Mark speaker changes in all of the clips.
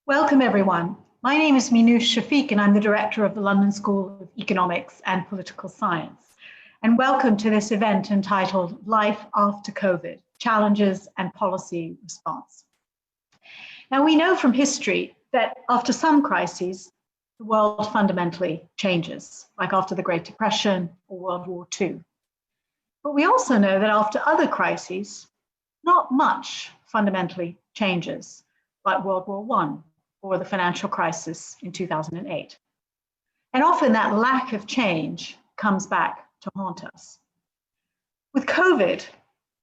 Speaker 1: Welcome, everyone. My name is Minouche Shafik, and I'm the director of the London School of Economics and Political Science. And welcome to this event entitled Life After COVID, Challenges and Policy Response. Now, we know from history that after some crises, the world fundamentally changes, like after the Great Depression or World War II. But we also know that after other crises, not much fundamentally changes, like World War I or the financial crisis in 2008. And often that lack of change comes back to haunt us. With COVID,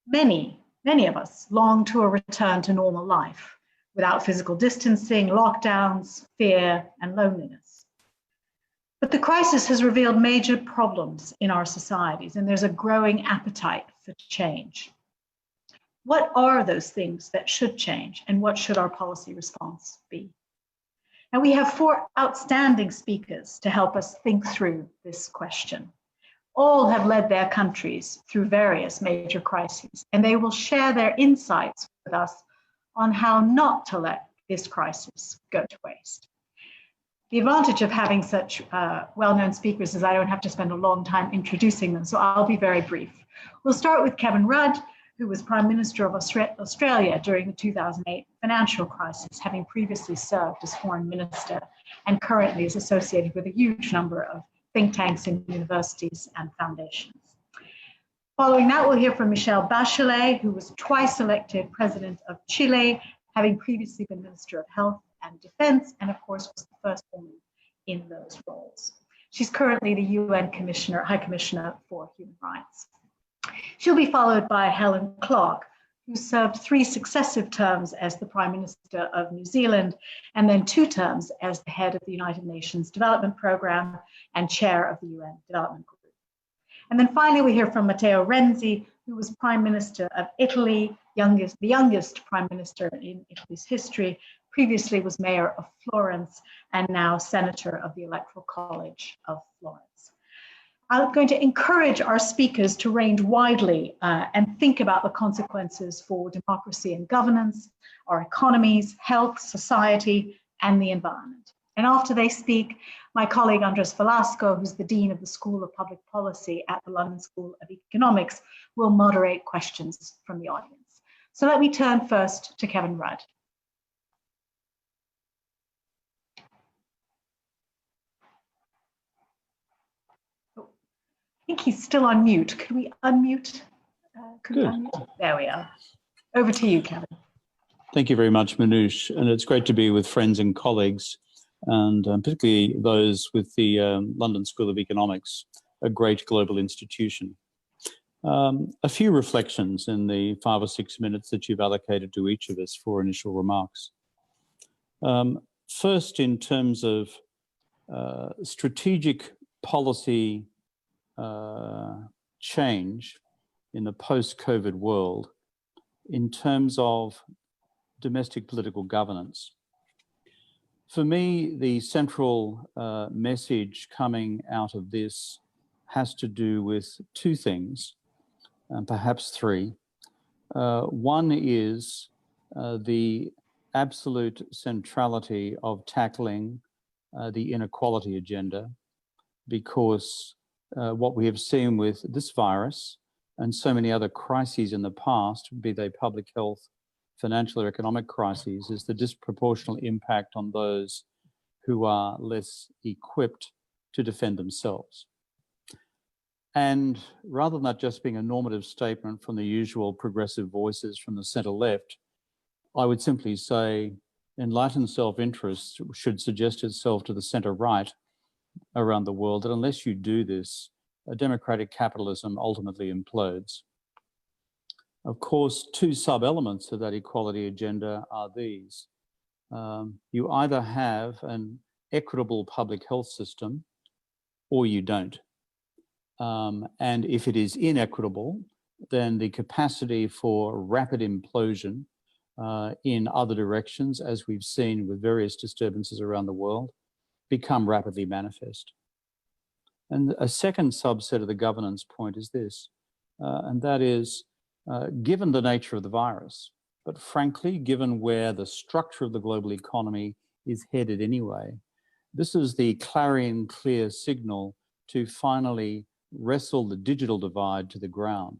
Speaker 1: many of us long to a return to normal life without physical distancing, lockdowns, fear, and loneliness. But the crisis has revealed major problems in our societies, and there's a growing appetite for change. What are those things that should change, and what should our policy response be? Now, we have four outstanding speakers to help us think through this question. All have led their countries through various major crises, and they will share their insights with us on how not to let this crisis go to waste. The advantage of having such well-known speakers is I don't have to spend a long time introducing them, so I'll be very brief. We'll start with Kevin Rudd, who was Prime Minister of Australia during the 2008 financial crisis, having previously served as Foreign Minister and currently is associated with a huge number of think tanks in universities and foundations. Following that, we'll hear from Michelle Bachelet, who was twice elected President of Chile, having previously been Minister of Health and Defense, and of course was the first woman in those roles. She's currently the UN High Commissioner for Human Rights. She'll be followed by Helen Clark, who served 3 successive terms as the Prime Minister of New Zealand, and then 2 terms as the head of the United Nations Development Programme and chair of the UN Development Group. And then finally, we hear from Matteo Renzi, who was Prime Minister of Italy, the youngest Prime Minister in Italy's history, previously was Mayor of Florence, and now Senator of the Electoral College of Florence. I'm going to encourage our speakers to range widely and think about the consequences for democracy and governance, our economies, health, society, and the environment. And after they speak, my colleague Andrés Velasco, who's the Dean of the School of Public Policy at the London School of Economics, will moderate questions from the audience. So let me turn first to Kevin Rudd. I think he's still on mute. Could we unmute? There we are. Over to you, Kevin.
Speaker 2: Thank you very much, Minouche. And it's great to be with friends and colleagues, and particularly those with the London School of Economics, a great global institution. A few reflections in the 5 or 6 minutes that you've allocated to each of us for initial remarks. First, in terms of strategic policy change in the post-COVID world in terms of domestic political governance. For me, the central message coming out of this has to do with 2 things, and perhaps 3. One is the absolute centrality of tackling the inequality agenda, because what we have seen with this virus and so many other crises in the past, be they public health, financial or economic crises, is the disproportionate impact on those who are less equipped to defend themselves. And rather than that just being a normative statement from the usual progressive voices from the centre left, I would simply say enlightened self-interest should suggest itself to the centre right around the world that unless you do this, a democratic capitalism ultimately implodes. Of course, 2 sub-elements of that equality agenda are these. You either have an equitable public health system or you don't. And if it is inequitable, then the capacity for rapid implosion in other directions, as we've seen with various disturbances around the world, become rapidly manifest. And a second subset of the governance point is this, and that is, given the nature of the virus, but frankly, given where the structure of the global economy is headed anyway. This is the clarion clear signal to finally wrestle the digital divide to the ground.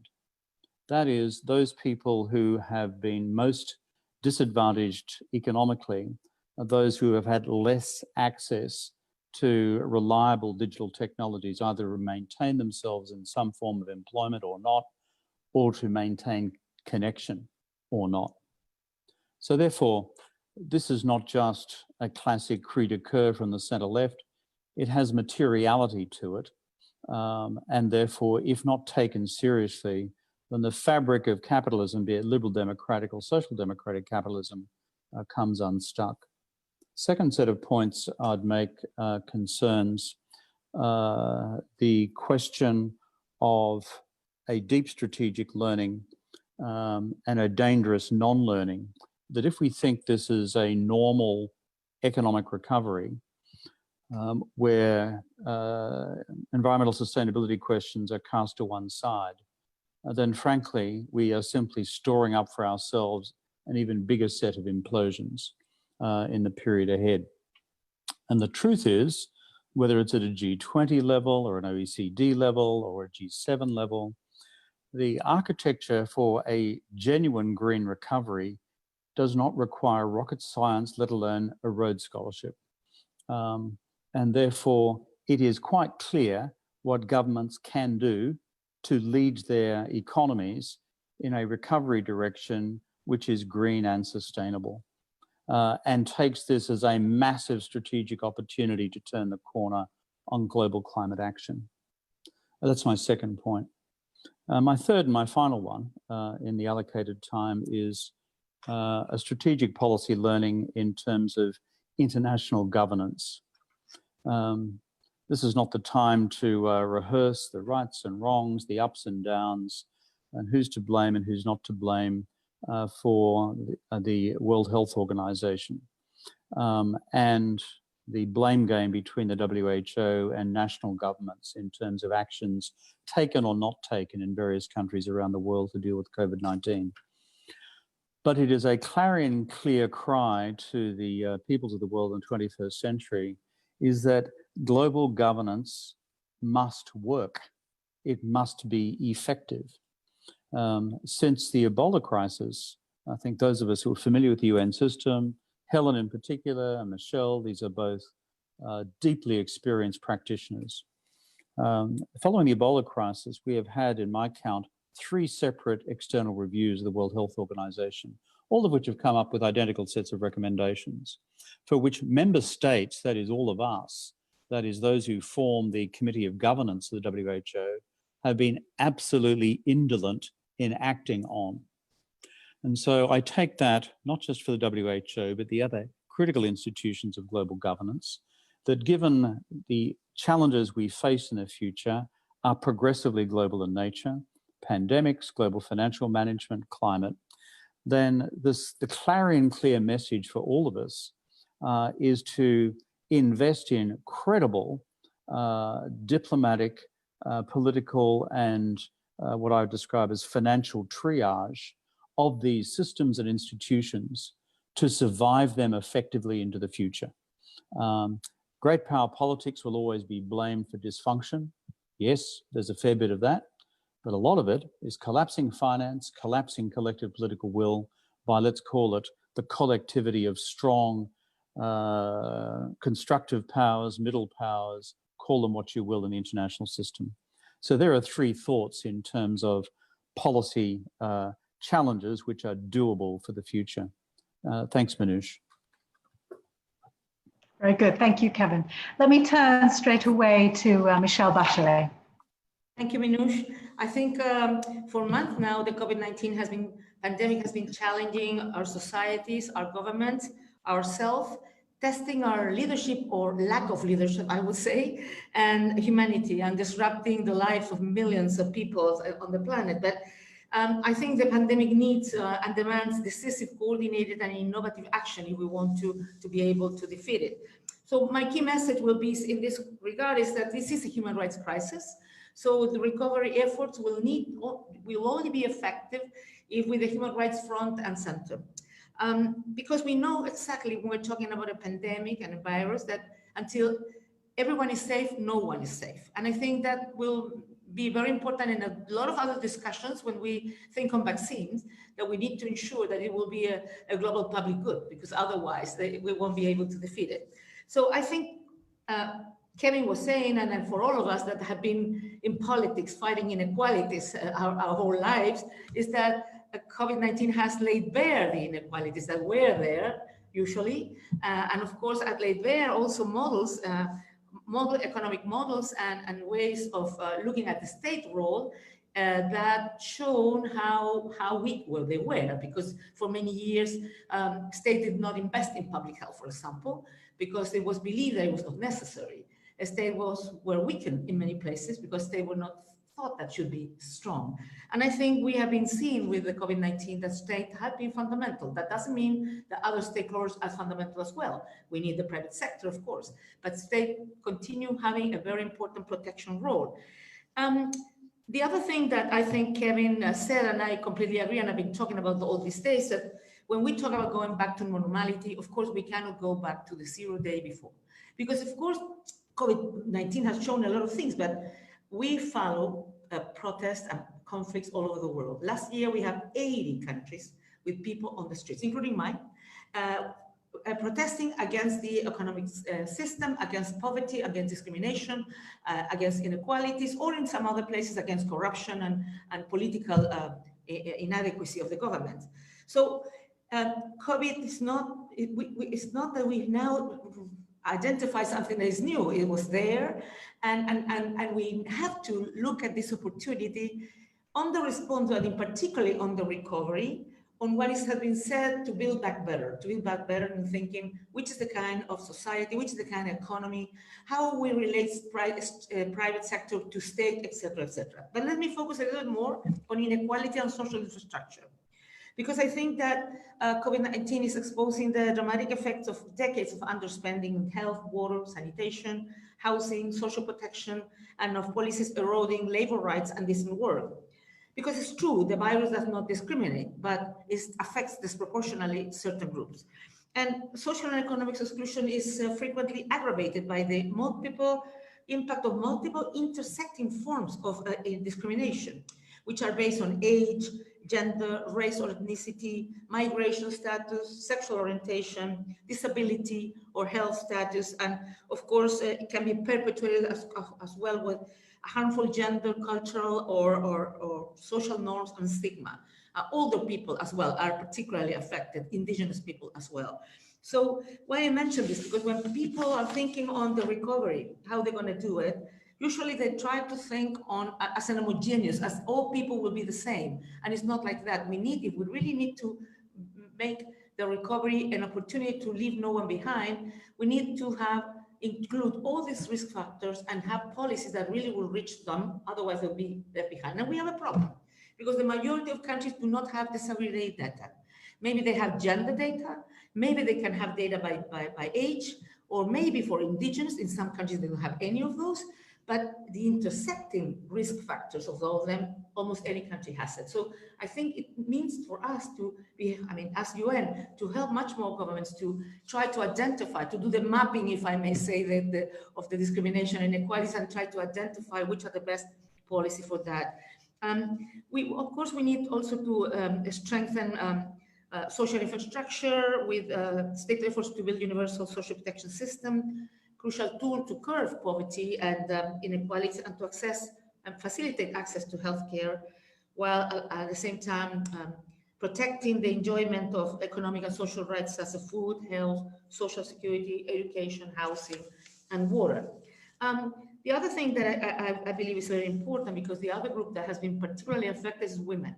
Speaker 2: That is, those people who have been most disadvantaged economically are those who have had less access to reliable digital technologies, either to maintain themselves in some form of employment or not, or to maintain connection or not. So therefore, this is not just a classic cri de coeur from the centre left, it has materiality to it. And therefore, if not taken seriously, then the fabric of capitalism, be it liberal democratic or social democratic capitalism, comes unstuck. Second set of points I'd make concerns the question of a deep strategic learning and a dangerous non-learning, that if we think this is a normal economic recovery, where environmental sustainability questions are cast to one side, then frankly, we are simply storing up for ourselves an even bigger set of implosions in the period ahead. And the truth is, whether it's at a G20 level or an OECD level or a G7 level, the architecture for a genuine green recovery does not require rocket science, let alone a Rhodes Scholarship. And therefore, it is quite clear what governments can do to lead their economies in a recovery direction which is green and sustainable, and takes this as a massive strategic opportunity to turn the corner on global climate action. That's my second point. My third and my final one in the allocated time is a strategic policy learning in terms of international governance. This is not the time to rehearse the rights and wrongs, the ups and downs, and who's to blame and who's not to blame for the World Health Organization and the blame game between the WHO and national governments in terms of actions taken or not taken in various countries around the world to deal with COVID-19. But it is a clarion clear cry to the peoples of the world in the 21st century is that global governance must work. It must be effective. Since the Ebola crisis, I think those of us who are familiar with the UN system, Helen in particular, and Michelle, these are both deeply experienced practitioners. Following the Ebola crisis, we have had, in my count, 3 separate external reviews of the World Health Organization, all of which have come up with identical sets of recommendations, for which member states, that is all of us, that is those who form the Committee of Governance of the WHO, have been absolutely indolent in acting on. And so I take that, not just for the WHO, but the other critical institutions of global governance, that given the challenges we face in the future are progressively global in nature, pandemics, global financial management, climate, then the clarion clear message for all of us is to invest in credible diplomatic, political, and what I would describe as financial triage of these systems and institutions to survive them effectively into the future. Great power politics will always be blamed for dysfunction. Yes, there's a fair bit of that, but a lot of it is collapsing finance, collapsing collective political will by, let's call it, the collectivity of strong, constructive powers, middle powers, call them what you will in the international system. So there are 3 thoughts in terms of policy challenges which are doable for the future. Thanks, Minouche.
Speaker 1: Very good. Thank you, Kevin. Let me turn straight away to Michelle Bachelet.
Speaker 3: Thank you, Minouche. I think for months now, the COVID-19 pandemic has been challenging our societies, our governments, ourselves, testing our leadership or lack of leadership, I would say, and humanity, and disrupting the lives of millions of people on the planet. But I think the pandemic needs and demands decisive, coordinated, and innovative action if we want to be able to defeat it. So my key message will be in this regard is that this is a human rights crisis. So the recovery efforts will only be effective if with the human rights front and center. Because we know exactly when we're talking about a pandemic and a virus that until everyone is safe, no one is safe. And I think that will be very important in a lot of other discussions when we think on vaccines, that we need to ensure that it will be a global public good, because otherwise we won't be able to defeat it. So I think Kevin was saying, and for all of us that have been in politics fighting inequalities our whole lives, is that COVID-19 has laid bare the inequalities that were there usually, and of course it laid bare also models, economic models and ways of looking at the state role that shown how weak they were, because for many years state did not invest in public health, for example, because it was believed that it was not necessary. State were weakened in many places because they were not thought that should be strong. And I think we have been seeing with the COVID-19 that state have been fundamental. That doesn't mean that other stakeholders are fundamental as well. We need the private sector, of course, but state continue having a very important protection role. The other thing that I think Kevin said, and I completely agree, and I've been talking about all these days, that when we talk about going back to normality, of course, we cannot go back to the 0 day before. Because of course, COVID-19 has shown a lot of things, but we follow protests and conflicts all over the world. Last year, we have 80 countries with people on the streets, including mine, protesting against the economic system, against poverty, against discrimination, against inequalities, or in some other places against corruption and political inadequacy of the government. So COVID is not, it's not that we now identify something that is new. It was there, and we have to look at this opportunity on the response, and in particularly on the recovery, on what has been said to build back better, and thinking which is the kind of society, which is the kind of economy, how we relate private sector to state, etc., etc. But let me focus a little more on inequality and social infrastructure, because I think that COVID-19 is exposing the dramatic effects of decades of underspending in health, water, sanitation, housing, social protection, and of policies eroding labor rights and decent work. Because it's true, the virus does not discriminate, but it affects disproportionately certain groups. And social and economic exclusion is frequently aggravated by the impact of multiple intersecting forms of discrimination, which are based on age, gender, race or ethnicity, migration status, sexual orientation, disability or health status, and of course it can be perpetuated as well with harmful gender, cultural or social norms and stigma. Older people as well are particularly affected, indigenous people as well. So why I mention this, because when people are thinking on the recovery, how they're going to do it, usually they try to think on as an homogeneous, as all people will be the same. And it's not like that. We really need to make the recovery an opportunity to leave no one behind. We need to include all these risk factors and have policies that really will reach them. Otherwise they'll be left behind. And we have a problem because the majority of countries do not have disability data. Maybe they have gender data. Maybe they can have data by age, or maybe for indigenous, in some countries they don't have any of those. But the intersecting risk factors of all of them, almost any country has it. So I think it means for us to be, as UN, to help much more governments to try to identify, to do the mapping, if I may say, of the discrimination and inequalities, and try to identify which are the best policy for that. Of course, we need also to strengthen social infrastructure with state efforts to build universal social protection system, crucial tool to curb poverty and inequality, and to access and facilitate access to healthcare, while at the same time protecting the enjoyment of economic and social rights such as food, health, social security, education, housing, and water. The other thing that I believe is very important, because the other group that has been particularly affected is women.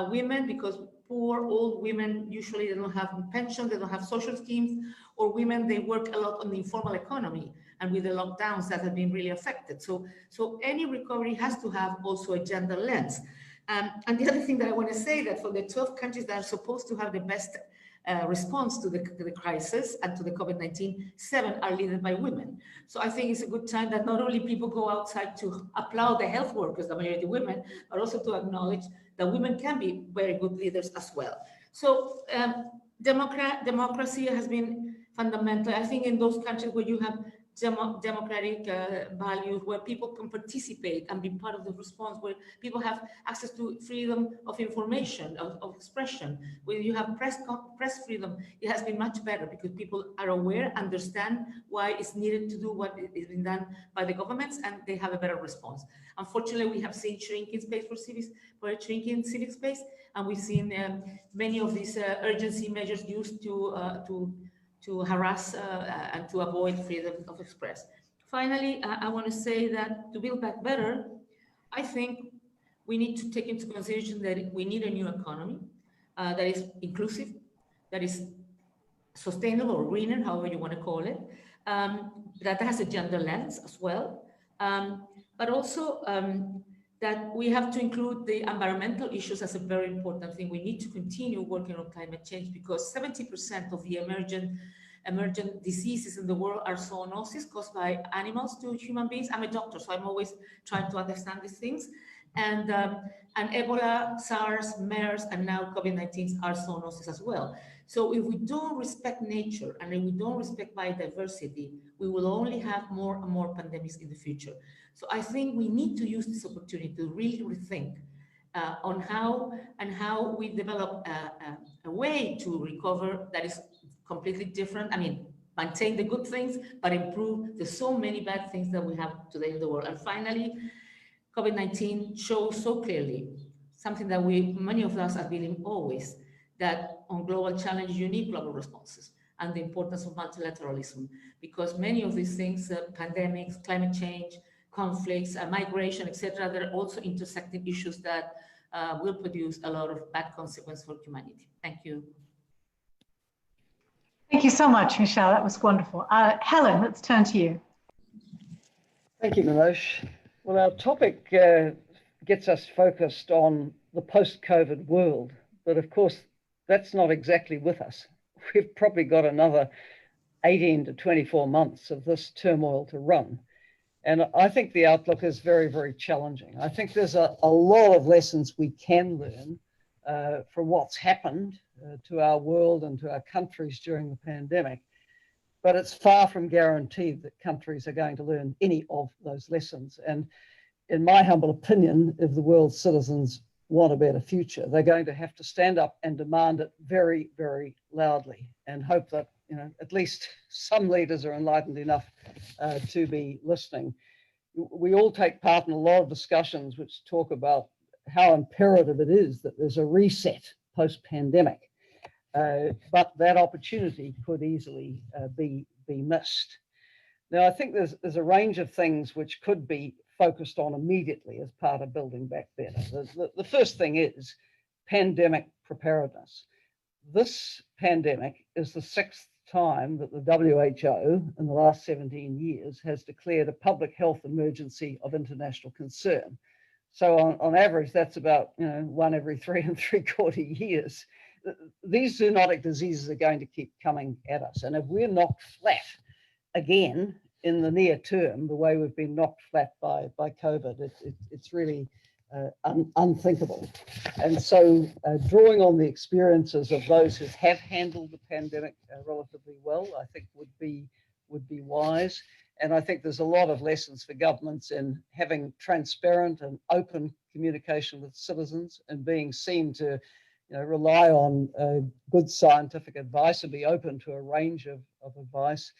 Speaker 3: Women, because poor old women, usually they don't have pension, they don't have social schemes, or women, they work a lot on the informal economy, and with the lockdowns that have been really affected. So any recovery has to have also a gender lens. And the other thing that I want to say, that for the 12 countries that are supposed to have the best response to the crisis and to the COVID-19, 7 are led by women. So I think it's a good time that not only people go outside to applaud the health workers, the majority women, but also to acknowledge that women can be very good leaders as well. So Democracy has been fundamental. I think in those countries where you have democratic values, where people can participate and be part of the response, where people have access to freedom of information, of expression, where you have press freedom, it has been much better because people are aware, understand why it's needed to do what is being done by the governments, and they have a better response. Unfortunately, we have seen shrinking space for shrinking civic space, and we've seen many of these urgency measures used to harass and to avoid freedom of express. Finally, I want to say that to build back better, I think we need to take into consideration that we need a new economy that is inclusive, that is sustainable or greener, however you want to call it, that has a gender lens as well, but also that we have to include the environmental issues as a very important thing. We need to continue working on climate change because 70% of the emergent diseases in the world are zoonoses caused by animals to human beings. I'm a doctor, so I'm always trying to understand these things. And Ebola, SARS, MERS, and now COVID-19 are zoonoses as well. So if we don't respect nature and if we don't respect biodiversity, we will only have more and more pandemics in the future. So I think we need to use this opportunity to really rethink on how we develop a way to recover that is completely different. I mean, maintain the good things, but improve the so many bad things that we have today in the world. And finally, COVID-19 shows so clearly something that many of us are feeling always, that on global challenges, you need global responses and the importance of multilateralism, because many of these things, pandemics, climate change, conflicts, migration, etc., they're also intersecting issues that will produce a lot of bad consequences for humanity. Thank you.
Speaker 1: Thank you so much, Michelle. That was wonderful. Helen, let's turn to you.
Speaker 4: Thank you, Minouche. Well, our topic gets us focused on the post-COVID world, but of course, that's not exactly with us. We've probably got another 18 to 24 months of this turmoil to run. And I think the outlook is very, very challenging. I think there's a lot of lessons we can learn from what's happened to our world and to our countries during the pandemic. But it's far from guaranteed that countries are going to learn any of those lessons. And in my humble opinion, if the world's citizens want a better future, they're going to have to stand up and demand it very, very loudly, and hope that, you know, at least some leaders are enlightened enough to be listening. We all take part in a lot of discussions which talk about how imperative it is that there's a reset post-pandemic, but that opportunity could easily be missed. Now, I think there's a range of things which could be focused on immediately as part of building back better. The first thing is pandemic preparedness. This pandemic is the 6th time that the WHO in the last 17 years has declared a public health emergency of international concern. So on average, that's about 1 every 3 3/4 years. These zoonotic diseases are going to keep coming at us. And if we're knocked flat again in the near term, the way we've been knocked flat by COVID, it's really unthinkable. And so drawing on the experiences of those who have handled the pandemic relatively well, I think would be wise. And I think there's a lot of lessons for governments in having transparent and open communication with citizens and being seen to rely on good scientific advice and be open to a range of advice.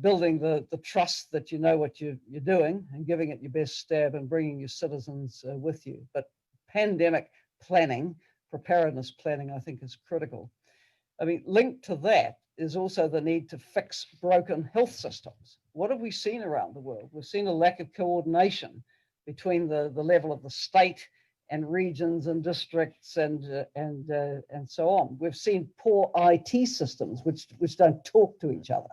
Speaker 4: Building the trust that you know what you're doing and giving it your best stab and bringing your citizens with you. But pandemic planning, preparedness planning, I think is critical. I mean, linked to that is also the need to fix broken health systems. What have we seen around the world? We've seen a lack of coordination between the level of the state and regions and districts and so on. We've seen poor IT systems which don't talk to each other.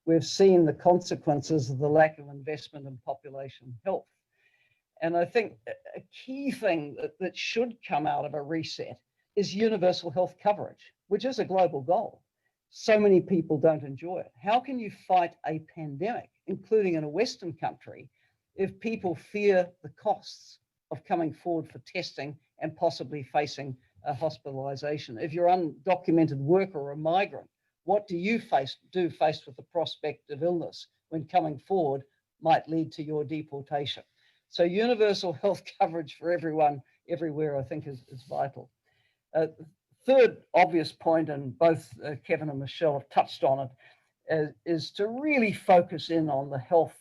Speaker 4: We've seen the consequences of the lack of investment in population health. And I think a key thing that should come out of a reset is universal health coverage, which is a global goal. So many people don't enjoy it. How can you fight a pandemic, including in a Western country, if people fear the costs of coming forward for testing and possibly facing hospitalisation. If you're an undocumented worker or a migrant, what do you do faced with the prospect of illness when coming forward might lead to your deportation? So universal health coverage for everyone, everywhere, I think is vital. Third obvious point, and both Kevin and Michelle have touched on it, is to really focus in on the health,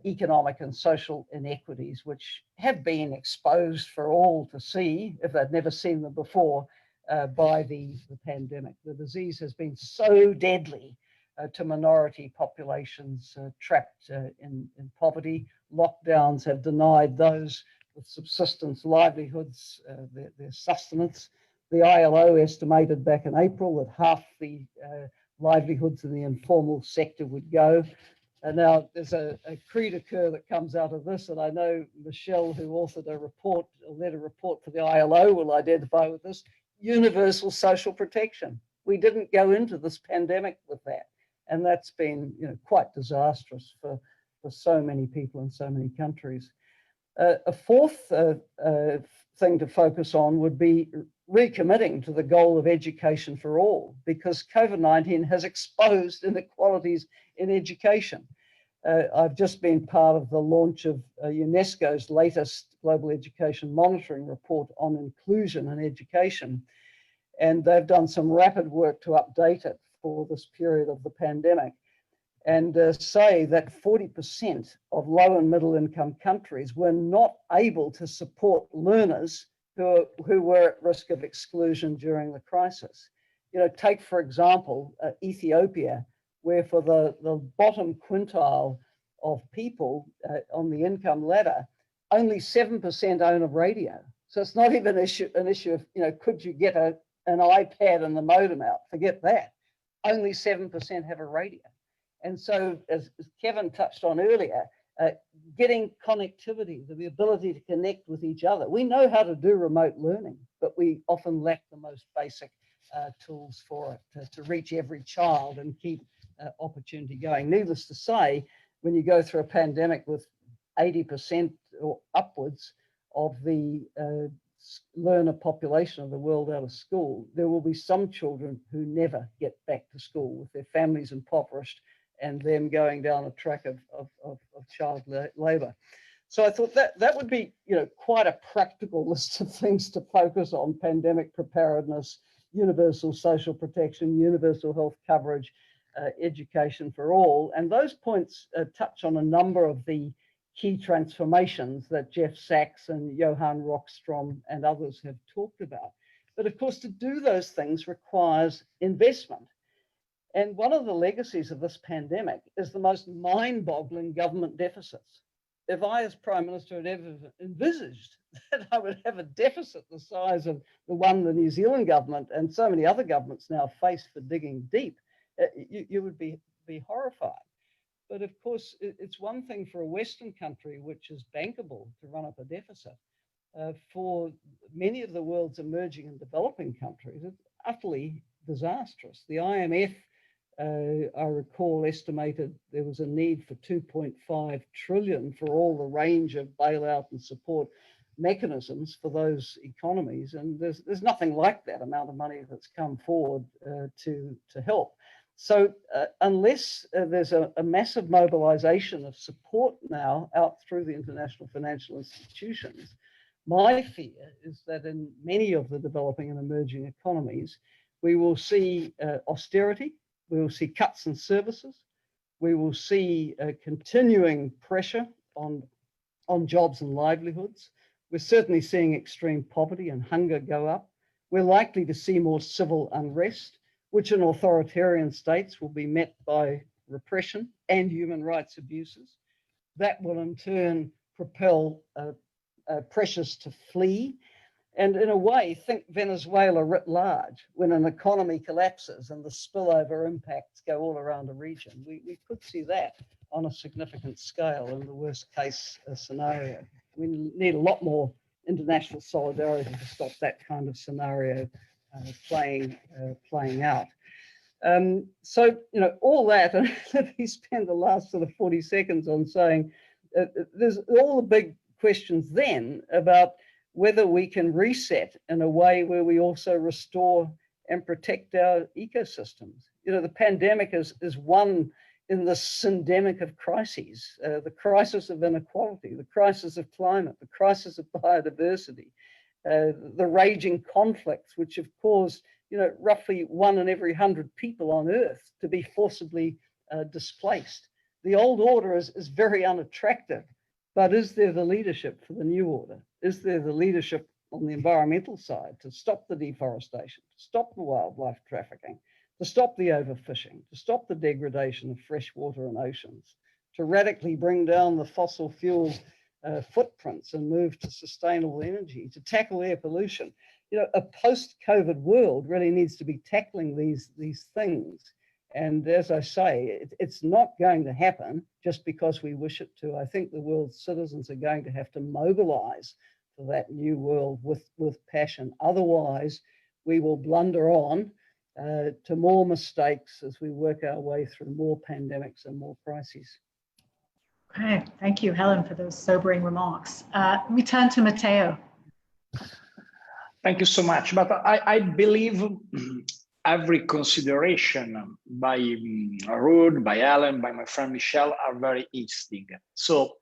Speaker 4: economic and social inequities, which have been exposed for all to see, if they'd never seen them before, by the pandemic. The disease has been so deadly to minority populations trapped in poverty. Lockdowns have denied those with subsistence livelihoods their sustenance. The ILO estimated back in April that half the livelihoods in the informal sector would go. And now there's a cri de coeur that comes out of this, and I know Michelle, who authored a letter report for the ILO, will identify with this: universal social protection. We didn't go into this pandemic with that, and that's been quite disastrous for so many people in so many countries. A fourth thing to focus on would be recommitting to the goal of education for all, because COVID-19 has exposed inequalities in education. I've just been part of the launch of UNESCO's latest Global Education Monitoring Report on inclusion in education, and they've done some rapid work to update it for this period of the pandemic, and say that 40% of low and middle income countries were not able to support learners who were at risk of exclusion during the crisis. Take, for example, Ethiopia, where for the bottom quintile of people on the income ladder, only 7% own a radio. So it's not even an issue of, could you get an iPad and the modem out? Forget that. Only 7% have a radio. And so, as Kevin touched on earlier, getting connectivity, the ability to connect with each other. We know how to do remote learning, but we often lack the most basic tools for it to reach every child and keep opportunity going. Needless to say, when you go through a pandemic with 80% or upwards of the learner population of the world out of school, there will be some children who never get back to school, with their families impoverished and them going down a track of child labour. So I thought that would be, quite a practical list of things to focus on: pandemic preparedness, universal social protection, universal health coverage, education for all. And those points touch on a number of the key transformations that Jeff Sachs and Johan Rockstrom and others have talked about. But of course, to do those things requires investment. And one of the legacies of this pandemic is the most mind-boggling government deficits. If I, as Prime Minister, had ever envisaged that I would have a deficit the size of the one the New Zealand government and so many other governments now face for digging deep, you would be horrified. But of course, it's one thing for a Western country, which is bankable, to run up a deficit. For many of the world's emerging and developing countries, it's utterly disastrous. The IMF, I recall, estimated there was a need for 2.5 trillion for all the range of bailout and support mechanisms for those economies, and there's nothing like that amount of money that's come forward to help. So unless there's a massive mobilization of support now out through the international financial institutions, my fear is that in many of the developing and emerging economies, we will see austerity, we will see cuts in services, we will see continuing pressure on jobs and livelihoods. We're certainly seeing extreme poverty and hunger go up. We're likely to see more civil unrest, which in authoritarian states will be met by repression and human rights abuses. That will in turn propel pressures to flee. And in a way, think Venezuela writ large. When an economy collapses and the spillover impacts go all around the region, we could see that on a significant scale in the worst case scenario. We need a lot more international solidarity to stop that kind of scenario playing out. So, all that, and let me spend the last sort of 40 seconds on saying there's all the big questions then about whether we can reset in a way where we also restore and protect our ecosystems. You know, the pandemic is one in the syndemic of crises, the crisis of inequality, the crisis of climate, the crisis of biodiversity, the raging conflicts, which have caused, you know, roughly 1 in every 100 people on Earth to be forcibly displaced. The old order is very unattractive, but is there the leadership for the new order? Is there the leadership on the environmental side to stop the deforestation, to stop the wildlife trafficking, to stop the overfishing, to stop the degradation of fresh water and oceans, to radically bring down the fossil fuel footprints and move to sustainable energy, to tackle air pollution? You know, a post-COVID world really needs to be tackling these things. And as I say, it's not going to happen just because we wish it to. I think the world's citizens are going to have to mobilize for that new world with passion. Otherwise, we will blunder on to more mistakes as we work our way through more pandemics and more crises.
Speaker 1: Okay, thank you, Helen, for those sobering remarks. We turn to Matteo.
Speaker 5: Thank you so much. But I believe every consideration by Ruud, by Helen, by my friend Michelle are very interesting. So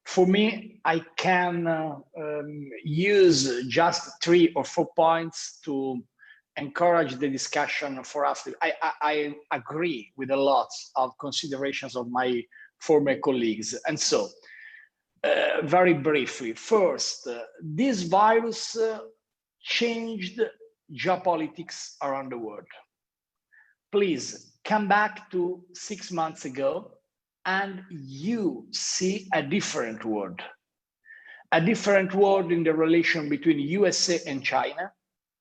Speaker 5: for me, I can use just 3 or 4 points to encourage the discussion for us. I agree with a lot of considerations of my former colleagues. And so, very briefly, first, this virus changed geopolitics around the world. Please come back to 6 months ago and you see a different world in the relation between USA and China.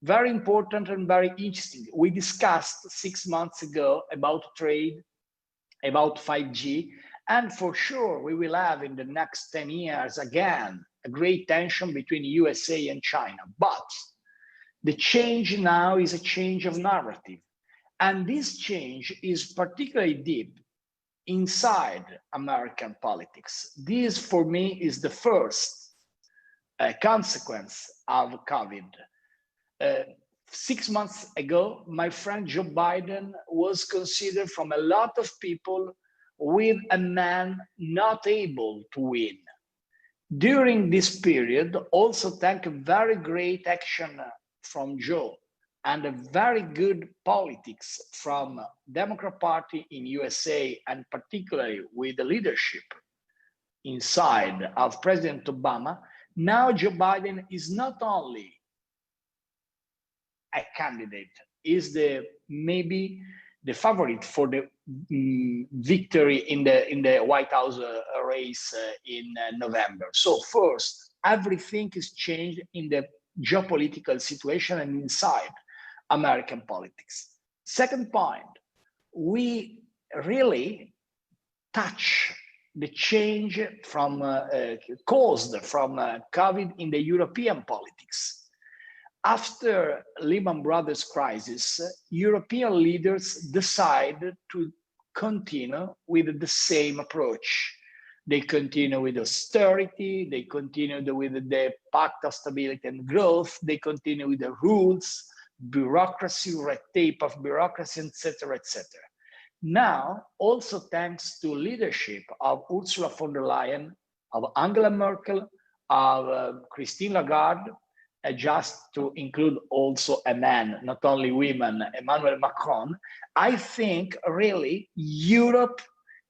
Speaker 5: Very important and very interesting. We discussed 6 months ago about trade, about 5G, and for sure we will have in the next 10 years again a great tension between USA and China. But the change now is a change of narrative. And this change is particularly deep inside American politics. This, for me, is the first consequence of COVID. 6 months ago, my friend Joe Biden was considered from a lot of people with a man not able to win. During this period, also thanks to very great action from Joe and a very good politics from Democrat Party in USA, and particularly with the leadership inside of President Obama, now Joe Biden is not only a candidate, is maybe the favorite for the victory in the White House race in November. So first, everything is changed in the geopolitical situation and inside American politics. Second point, we really touch the change from caused from COVID in the European politics. After Lehman Brothers crisis, European leaders decided to continue with the same approach. They continue with austerity, they continued with the Pact of Stability and Growth, they continue with the rules, bureaucracy, red tape of bureaucracy, etc., etc. Now, also thanks to leadership of Ursula von der Leyen, of Angela Merkel, of Christine Lagarde, just to include also a man, not only women, Emmanuel Macron, I think really Europe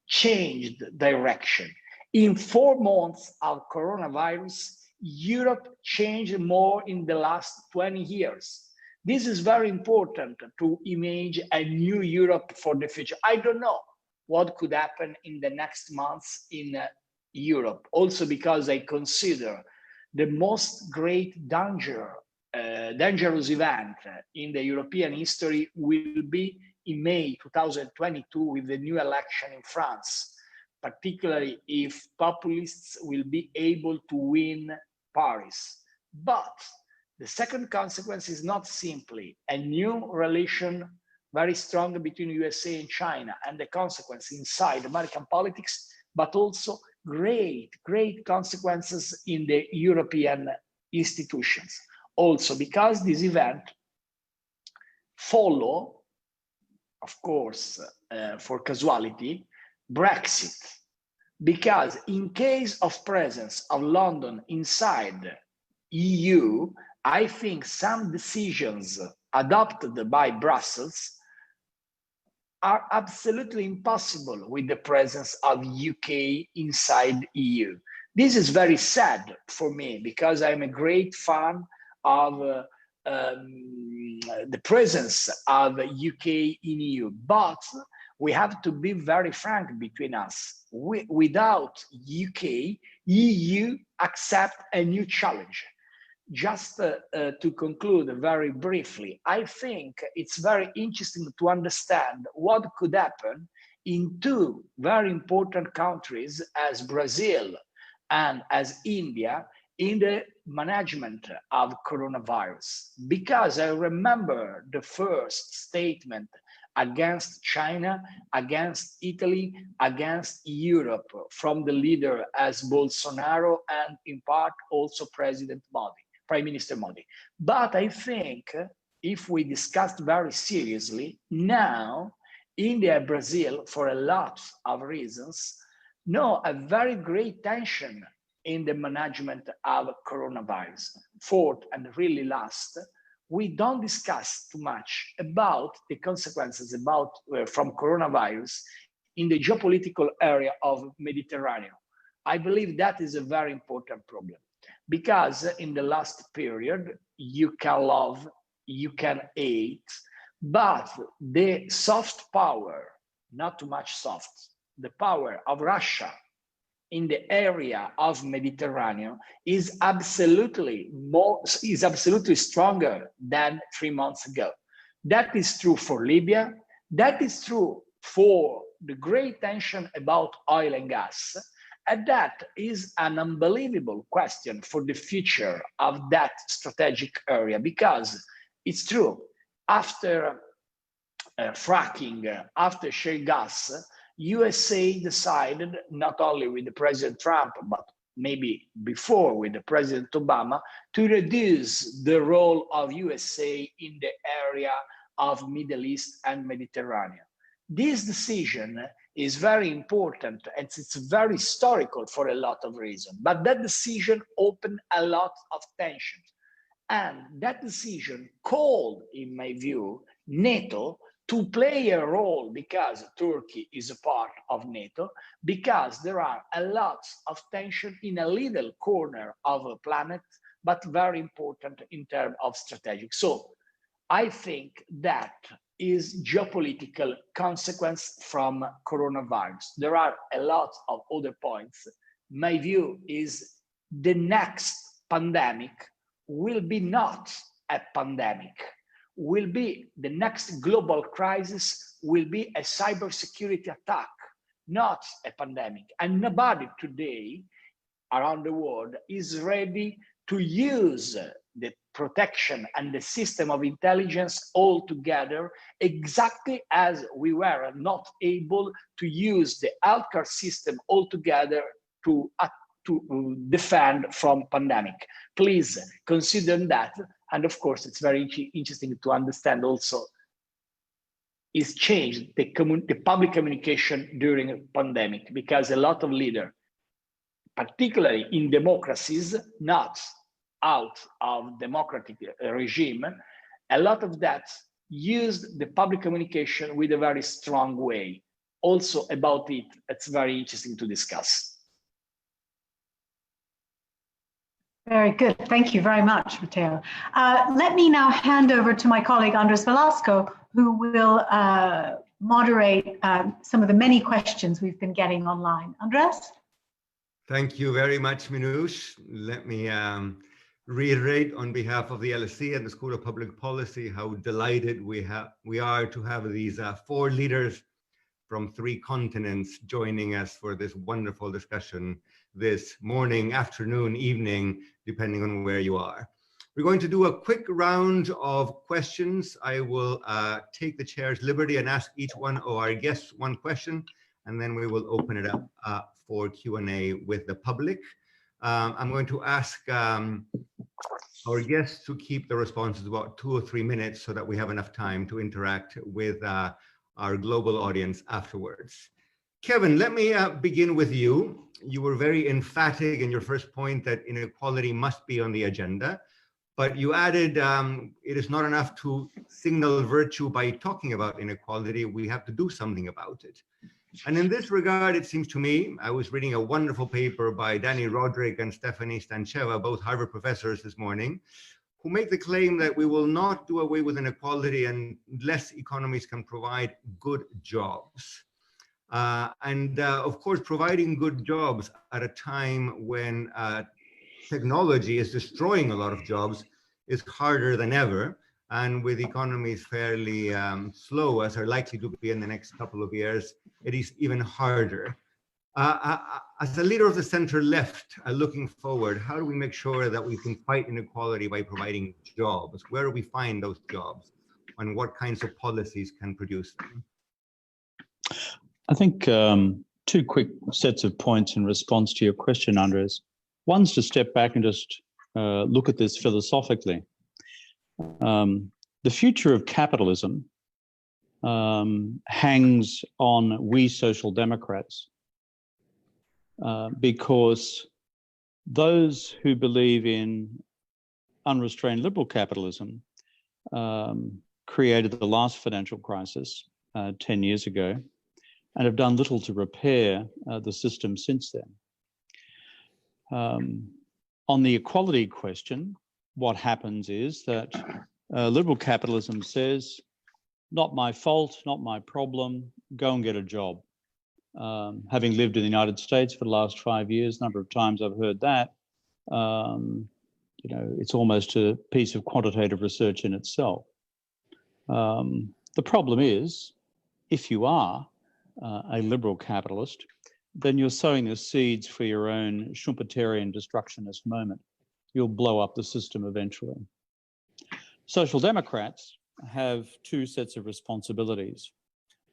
Speaker 5: changed direction. In 4 months of coronavirus, Europe changed more in the last 20 years. This is very important to image a new Europe for the future. I don't know what could happen in the next months in Europe, also because I consider the most great dangerous event in the European history will be in May 2022 with the new election in France, particularly if populists will be able to win Paris. But the second consequence is not simply a new relation very strong between USA and China and the consequence inside American politics, but also great consequences in the European institutions. Also, because this event follow, of course, for casualty, Brexit. Because in case of presence of London inside EU, I think some decisions adopted by Brussels are absolutely impossible with the presence of UK inside EU. This is very sad for me because I'm a great fan of the presence of UK in EU, but we have to be very frank between us. Without UK, EU accept a new challenge. Just to conclude very briefly, I think it's very interesting to understand what could happen in two very important countries as Brazil and as India in the management of coronavirus. Because I remember the first statement against China, against Italy, against Europe from the leader as Bolsonaro and in part also President Modi. Prime Minister Modi. But I think if we discussed very seriously, now India and Brazil, for a lot of reasons, know a very great tension in the management of coronavirus. Fourth, and really last, we don't discuss too much about the consequences from coronavirus in the geopolitical area of Mediterranean. I believe that is a very important problem. Because in the last period, you can love, you can hate, but the soft power, not too much soft, the power of Russia in the area of Mediterranean is absolutely stronger than 3 months ago. That is true for Libya. That is true for the great tension about oil and gas. And that is an unbelievable question for the future of that strategic area, because it's true, after fracking, after shale gas, USA decided, not only with the President Trump, but maybe before with the President Obama, to reduce the role of USA in the area of Middle East and Mediterranean. This decision is very important and it's very historical for a lot of reasons, but that decision opened a lot of tensions. And that decision called, in my view, NATO to play a role, because Turkey is a part of NATO, because there are a lot of tension in a little corner of a planet, but very important in terms of strategic. So I think that is geopolitical consequence from coronavirus. There are a lot of other points. My view is the next pandemic will be not a pandemic, will be the next global crisis, will be a cybersecurity attack, not a pandemic. And nobody today around the world is ready to use the protection and the system of intelligence all together, exactly as we were not able to use the healthcare system all together to defend from pandemic. Please consider that. And of course, it's very interesting to understand also is changed the public communication during a pandemic, because a lot of leaders, particularly in democracies, not out of democratic regime, a lot of that used the public communication with a very strong way. Also about it, it's very interesting to discuss.
Speaker 1: Very good. Thank you very much, Matteo. Let me now hand over to my colleague, Andrés Velasco, who will moderate some of the many questions we've been getting online. Andrés?
Speaker 6: Thank you very much, Minouche. Let me reiterate on behalf of the LSE and the School of Public Policy how delighted we are to have these 4 leaders from 3 continents joining us for this wonderful discussion this morning, afternoon, evening, depending on where you are. We're going to do a quick round of questions. I will take the chair's liberty and ask each one of our guests 1 question, and then we will open it up for Q&A with the public. I'm going to ask our guests to keep the responses about 2 or 3 minutes so that we have enough time to interact with our global audience afterwards. Kevin, let me begin with you. You were very emphatic in your first point that inequality must be on the agenda, but you added it is not enough to signal virtue by talking about inequality. We have to do something about it. And in this regard, it seems to me, I was reading a wonderful paper by Danny Roderick and Stephanie Stancheva, both Harvard professors this morning, who make the claim that we will not do away with inequality unless economies can provide good jobs. Of course, providing good jobs at a time when technology is destroying a lot of jobs is harder than ever. And with economies fairly slow, as are likely to be in the next couple of years, it is even harder. As a leader of the center left, looking forward, how do we make sure that we can fight inequality by providing jobs? Where do we find those jobs? And what kinds of policies can produce them?
Speaker 2: I think 2 quick sets of points in response to your question, Andrés. One's to step back and just look at this philosophically. The future of capitalism hangs on we social democrats because those who believe in unrestrained liberal capitalism created the last financial crisis 10 years ago and have done little to repair the system since then. On the equality question, what happens is that liberal capitalism says, not my fault, not my problem, go and get a job. Having lived in the United States for the last 5 years, number of times I've heard that, it's almost a piece of quantitative research in itself. The problem is, if you are a liberal capitalist, then you're sowing the seeds for your own Schumpeterian destructionist moment. You'll blow up the system eventually. Social democrats have 2 sets of responsibilities.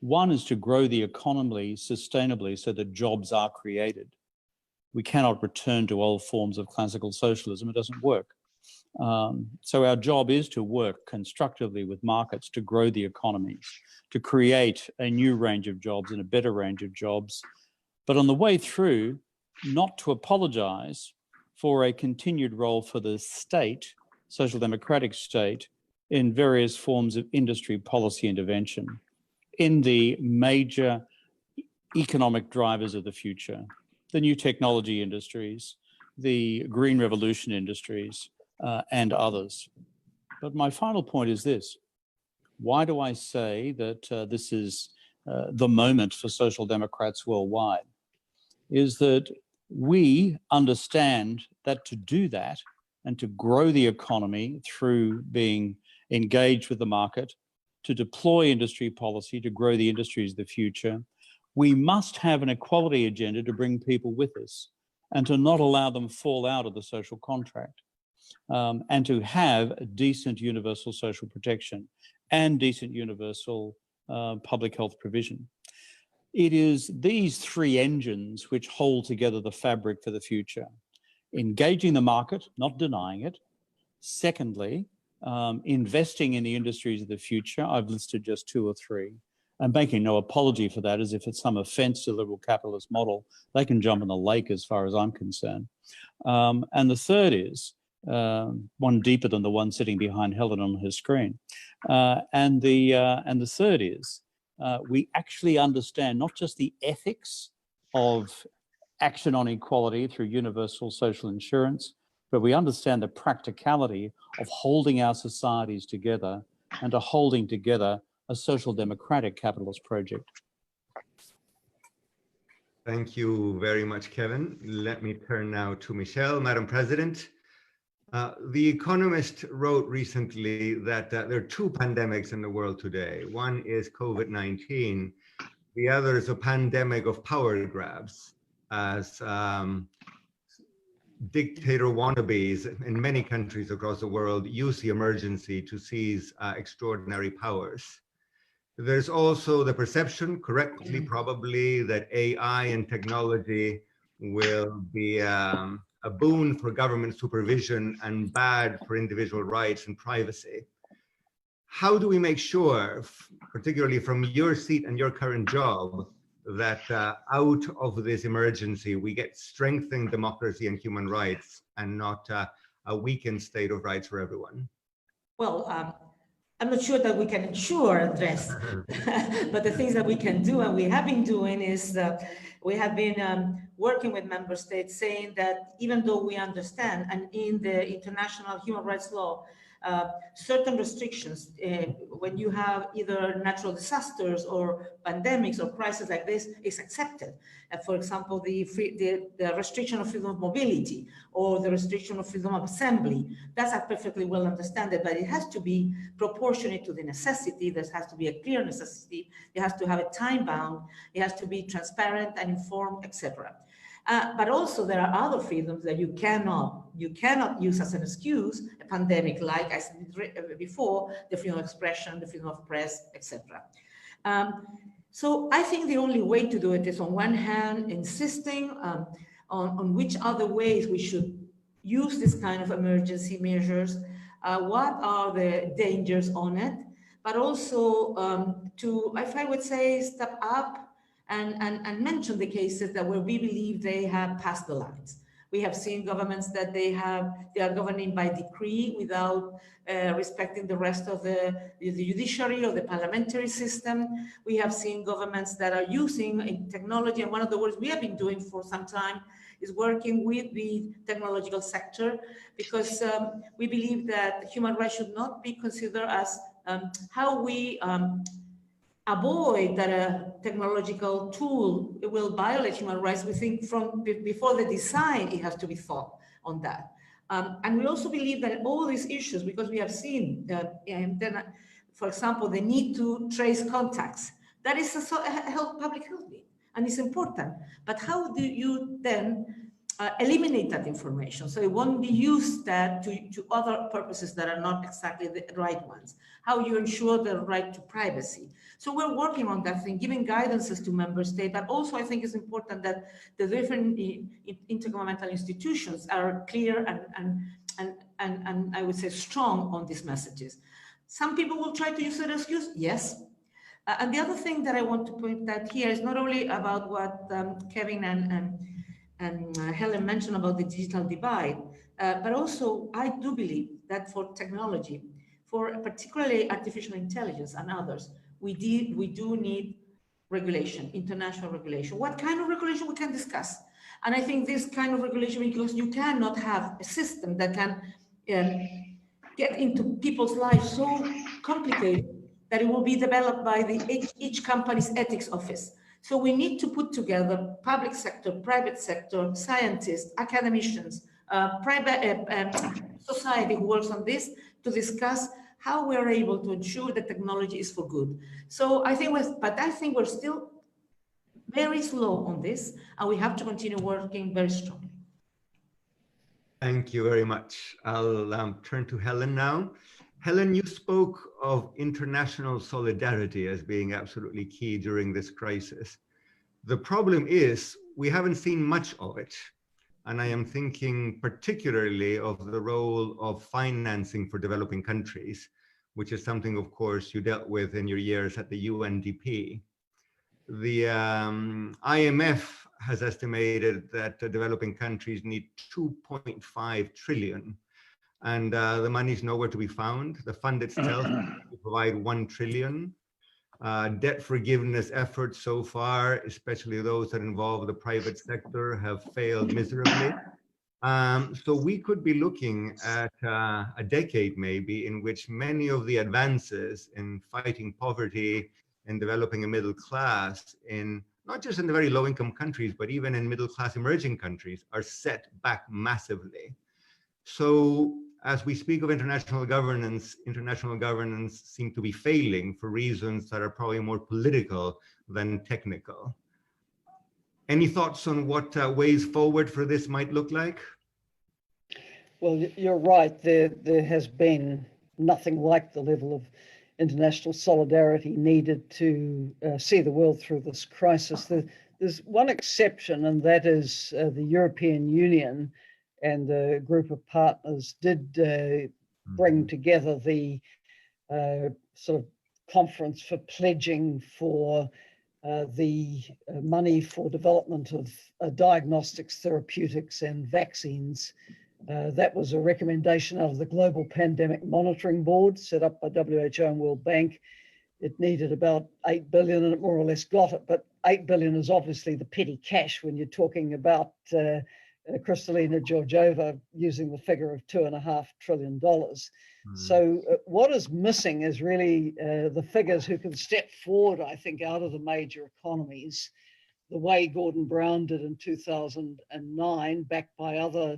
Speaker 2: One is to grow the economy sustainably so that jobs are created. We cannot return to old forms of classical socialism. It doesn't work. So our job is to work constructively with markets to grow the economy, to create a new range of jobs and a better range of jobs. But on the way through, not to apologize for a continued role for the state, social democratic state, in various forms of industry policy intervention in the major economic drivers of the future, the new technology industries, the green revolution industries, and others. But my final point is this. Why do I say that this is the moment for social democrats worldwide? Is that we understand that to do that and to grow the economy through being engaged with the market, to deploy industry policy, to grow the industries of the future, we must have an equality agenda to bring people with us and to not allow them fall out of the social contract, and to have a decent universal social protection and decent universal public health provision. It is these 3 engines which hold together the fabric for the future. Engaging the market, not denying it. Secondly, investing in the industries of the future. I've listed just 2 or 3. I'm making no apology for that, as if it's some offense to the liberal capitalist model. They can jump in the lake as far as I'm concerned. And the third is, one deeper than the one sitting behind Helen on her screen. And the third is, we actually understand not just the ethics of action on equality through universal social insurance, but we understand the practicality of holding our societies together and to holding together a social democratic capitalist project.
Speaker 6: Thank you very much, Kevin. Let me turn now to Michelle, Madam President. The Economist wrote recently that there are 2 pandemics in the world today. One is COVID-19. The other is a pandemic of power grabs, as dictator wannabes in many countries across the world use the emergency to seize extraordinary powers. There's also the perception, correctly probably, that AI and technology will be a boon for government supervision and bad for individual rights and privacy. How do we make sure, particularly from your seat and your current job, that out of this emergency, we get strengthened democracy and human rights and not a weakened state of rights for everyone?
Speaker 3: Well, I'm not sure that we can ensure, Andrés, but the things that we can do and we have been doing is we have been working with member states saying that even though we understand, and in the international human rights law, certain restrictions when you have either natural disasters or pandemics or crises like this is accepted. For example, the restriction of freedom of mobility or the restriction of freedom of assembly, that's perfectly well understood, but it has to be proportionate to the necessity. There has to be a clear necessity. It has to have a time bound. It has to be transparent and informed, etc. But also there are other freedoms that you cannot use as an excuse, a pandemic, like I said before, the freedom of expression, the freedom of press, etc. So I think the only way to do it is, on one hand, insisting on which other ways we should use this kind of emergency measures, what are the dangers on it, but also to, if I would say, step up and mention the cases that where we believe they have passed the lines. We have seen governments that they are governing by decree without respecting the rest of the judiciary or the parliamentary system. We have seen governments that are using technology, and one of the works we have been doing for some time is working with the technological sector, because we believe that human rights should not be considered as how we avoid that a technological tool will violate human rights. We think from before the design, it has to be thought on that. And we also believe that all these issues, because we have seen, for example, the need to trace contacts, that is a public health need, and it's important. But how do you then eliminate that information so it won't be used to other purposes that are not exactly the right ones? How you ensure the right to privacy? So we're working on that thing, giving guidances to member states, but also I think it's important that the different intergovernmental institutions are clear and I would say strong on these messages. Some people will try to use it as excuse, yes. And the other thing that I want to point out here is not only about what Kevin and Helen mentioned about the digital divide, but also I do believe that for technology, for particularly artificial intelligence and others, we do need regulation, international regulation. What kind of regulation we can discuss? And I think this kind of regulation, because you cannot have a system that can get into people's lives so complicated that it will be developed by each company's ethics office. So we need to put together public sector, private sector, scientists, academicians, private society who works on this to discuss how we are able to ensure that technology is for good. So I think we're still very slow on this, and we have to continue working very strongly.
Speaker 6: Thank you very much. I'll turn to Helen now. Helen, you spoke of international solidarity as being absolutely key during this crisis. The problem is we haven't seen much of it. And I am thinking particularly of the role of financing for developing countries, which is something, of course, you dealt with in your years at the UNDP. The IMF has estimated that developing countries need 2.5 trillion. And the money is nowhere to be found. The fund itself will provide 1 trillion. Debt forgiveness efforts so far, especially those that involve the private sector, have failed miserably. So we could be looking at a decade maybe in which many of the advances in fighting poverty and developing a middle class in not just in the very low income countries, but even in middle class emerging countries are set back massively. So as we speak of international governance seem to be failing for reasons that are probably more political than technical. Any thoughts on what ways forward for this might look like?
Speaker 4: Well, you're right. There has been nothing like the level of international solidarity needed to see the world through this crisis. There's one exception, and that is the European Union and the group of partners did bring together the sort of conference for pledging for the money for development of diagnostics, therapeutics, and vaccines. That was a recommendation out of the Global Pandemic Monitoring Board set up by WHO and World Bank. It needed about 8 billion and it more or less got it, but 8 billion is obviously the petty cash when you're talking about Kristalina Georgieva using the figure of $2.5 trillion. So what is missing is really the figures who can step forward, I think, out of the major economies, the way Gordon Brown did in 2009, backed by other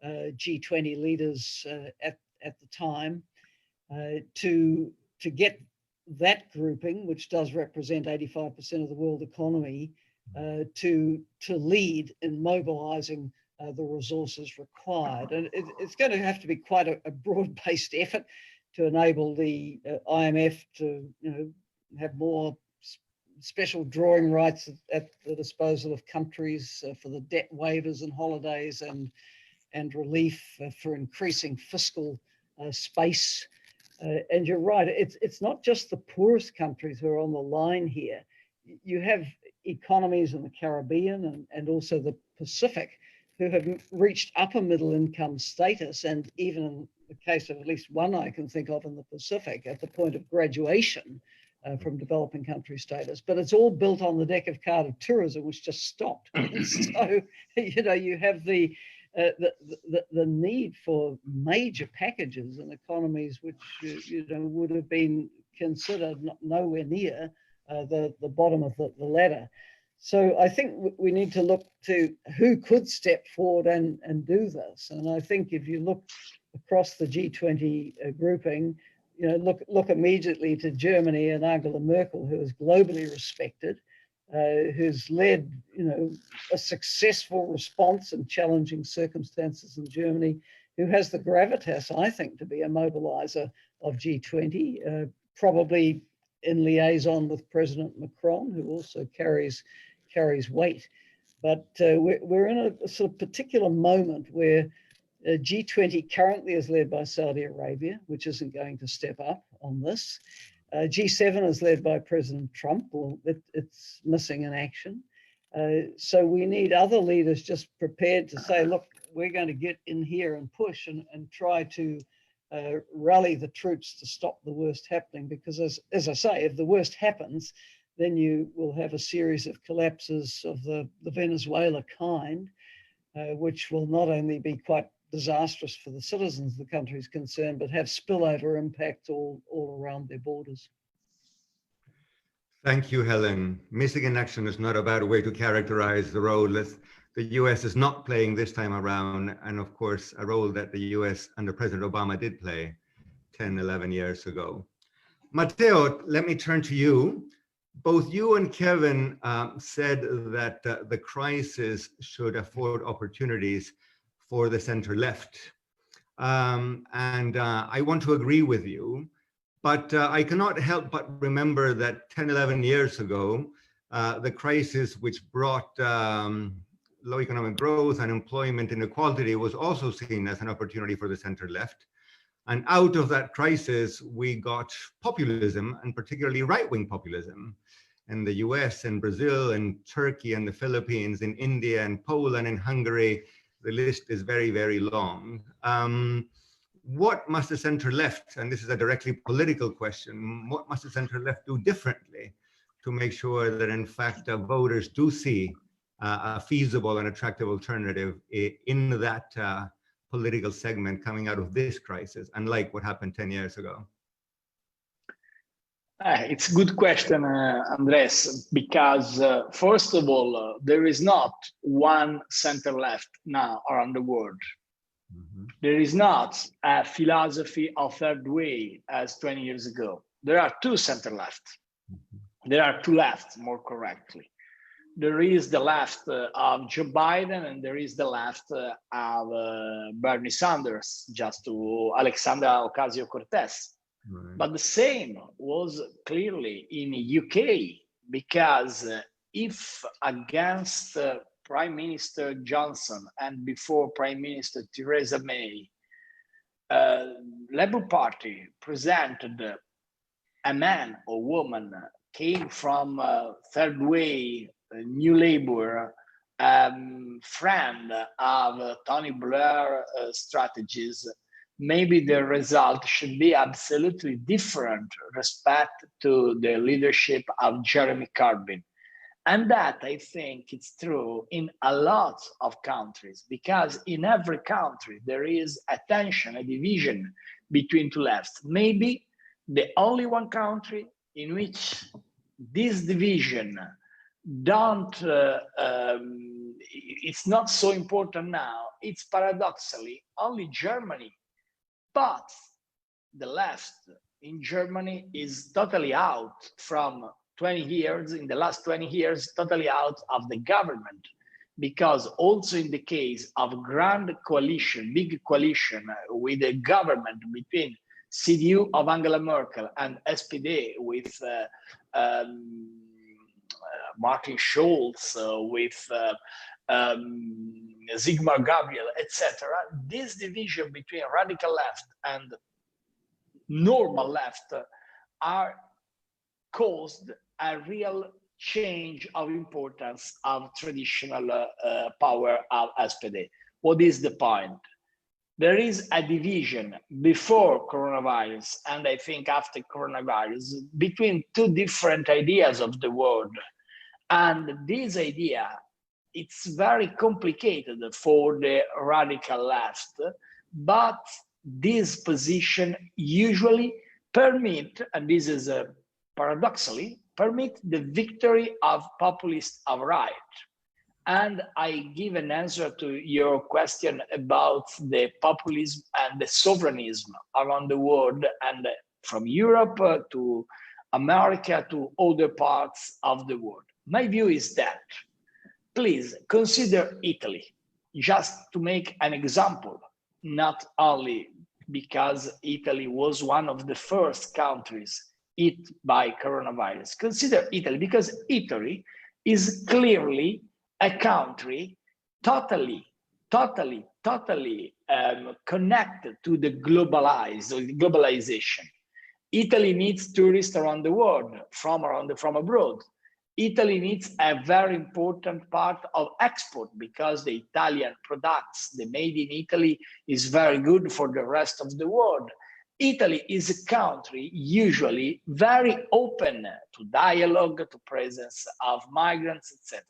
Speaker 4: G20 leaders at the time, to get that grouping, which does represent 85% of the world economy, to lead in mobilizing the resources required. And it's going to have to be quite a broad-based effort to enable the IMF to have more special drawing rights at the disposal of countries for the debt waivers and holidays and relief for increasing fiscal space. And you're right, it's not just the poorest countries who are on the line here. You have economies in the Caribbean and also the Pacific who have reached upper middle income status, and even in the case of at least one I can think of in the Pacific, at the point of graduation from developing country status. But it's all built on the deck of card of tourism, which just stopped. So, you have the need for major packages in economies which would have been considered nowhere near the bottom of the ladder. So I think we need to look to who could step forward and do this. And I think if you look across the G20 grouping, look immediately to Germany and Angela Merkel, who is globally respected, who's led, a successful response in challenging circumstances in Germany, who has the gravitas, I think, to be a mobilizer of G20, probably in liaison with President Macron, who also carries weight. But we're in a sort of particular moment where G20 currently is led by Saudi Arabia, which isn't going to step up on this. G7 is led by President Trump, or it's missing in action. So we need other leaders just prepared to say, look, we're going to get in here and push and try to rally the troops to stop the worst happening. Because as I say, if the worst happens, then you will have a series of collapses of the Venezuela kind, which will not only be quite disastrous for the citizens of the countries concerned, but have spillover impacts all around their borders.
Speaker 6: Thank you, Helen. Missing in action is not a bad way to characterize the role that the US is not playing this time around, and of course, a role that the US under President Obama did play 10, 11 years ago. Matteo, let me turn to you. Both you and Kevin said that the crisis should afford opportunities for the center left. And I want to agree with you, but I cannot help but remember that 10, 11 years ago, the crisis which brought low economic growth and employment inequality was also seen as an opportunity for the center left. And out of that crisis, we got populism, and particularly right-wing populism, in the US and Brazil and Turkey and the Philippines, in India and Poland and Hungary. The list is very, very long. What must the center left, and this is a directly political question, what must the center left do differently to make sure that in fact voters do see a feasible and attractive alternative in that political segment coming out of this crisis, unlike what happened 10 years ago?
Speaker 5: It's a good question, Andres, because first of all, there is not one center left now around the world. Mm-hmm. There is not a philosophy of third way as 20 years ago. There are two center left. Mm-hmm. There are two left, more correctly. There is the left of Joe Biden, and there is the left of Bernie Sanders, just to Alexandra Ocasio-Cortez. Right. But the same was clearly in the UK, because if against Prime Minister Johnson and before Prime Minister Theresa May, Labour Party presented a man or woman came from third way, New Labour, friend of Tony Blair strategies, maybe the result should be absolutely different respect to the leadership of Jeremy Corbyn. And that, I think, it's true in a lot of countries, because in every country there is a tension, a division between two lefts. Maybe the only one country in which this division it's not so important now, it's paradoxically only Germany. But the left in Germany is totally out from 20 years, in the last 20 years, totally out of the government, because also in the case of grand coalition, big coalition with a government between CDU of Angela Merkel and SPD with Martin Schulz, with Sigmar Gabriel, etc. This division between radical left and normal left are caused a real change of importance of traditional power of SPD. What is the point? There is a division before coronavirus and I think after coronavirus between two different ideas of the world. And this idea, it's very complicated for the radical left, but this position usually permit, and this is paradoxically, permit the victory of populists of right. And I give an answer to your question about the populism and the sovereignism around the world, and from Europe to America to other parts of the world. My view is that, please consider Italy, just to make an example, not only because Italy was one of the first countries hit by coronavirus. Consider Italy, because Italy is clearly a country totally connected to the globalization. Italy needs tourists around the world, from abroad. Italy needs a very important part of export, because the Italian products, the made in Italy, is very good for the rest of the world. Italy is a country usually very open to dialogue, to presence of migrants, etc.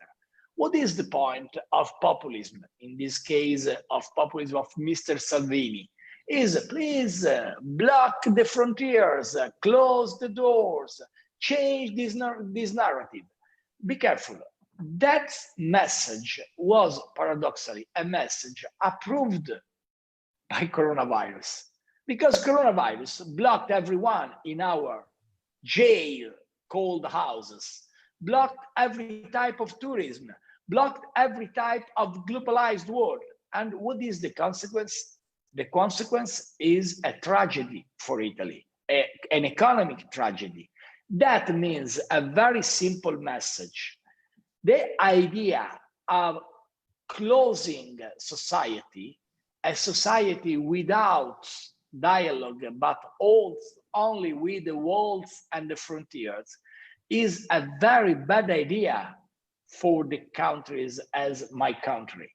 Speaker 5: What is the point of populism? In this case, of populism of Mr. Salvini, is please block the frontiers, close the doors, change this narrative. Be careful. That message was paradoxically a message approved by coronavirus, because coronavirus blocked everyone in our jail cold houses, blocked every type of tourism, blocked every type of globalized world. And what is the consequence? The consequence is a tragedy for Italy, an economic tragedy. That means a very simple message. The idea of closing society, a society without dialogue, but only with the walls and the frontiers, is a very bad idea for the countries as my country.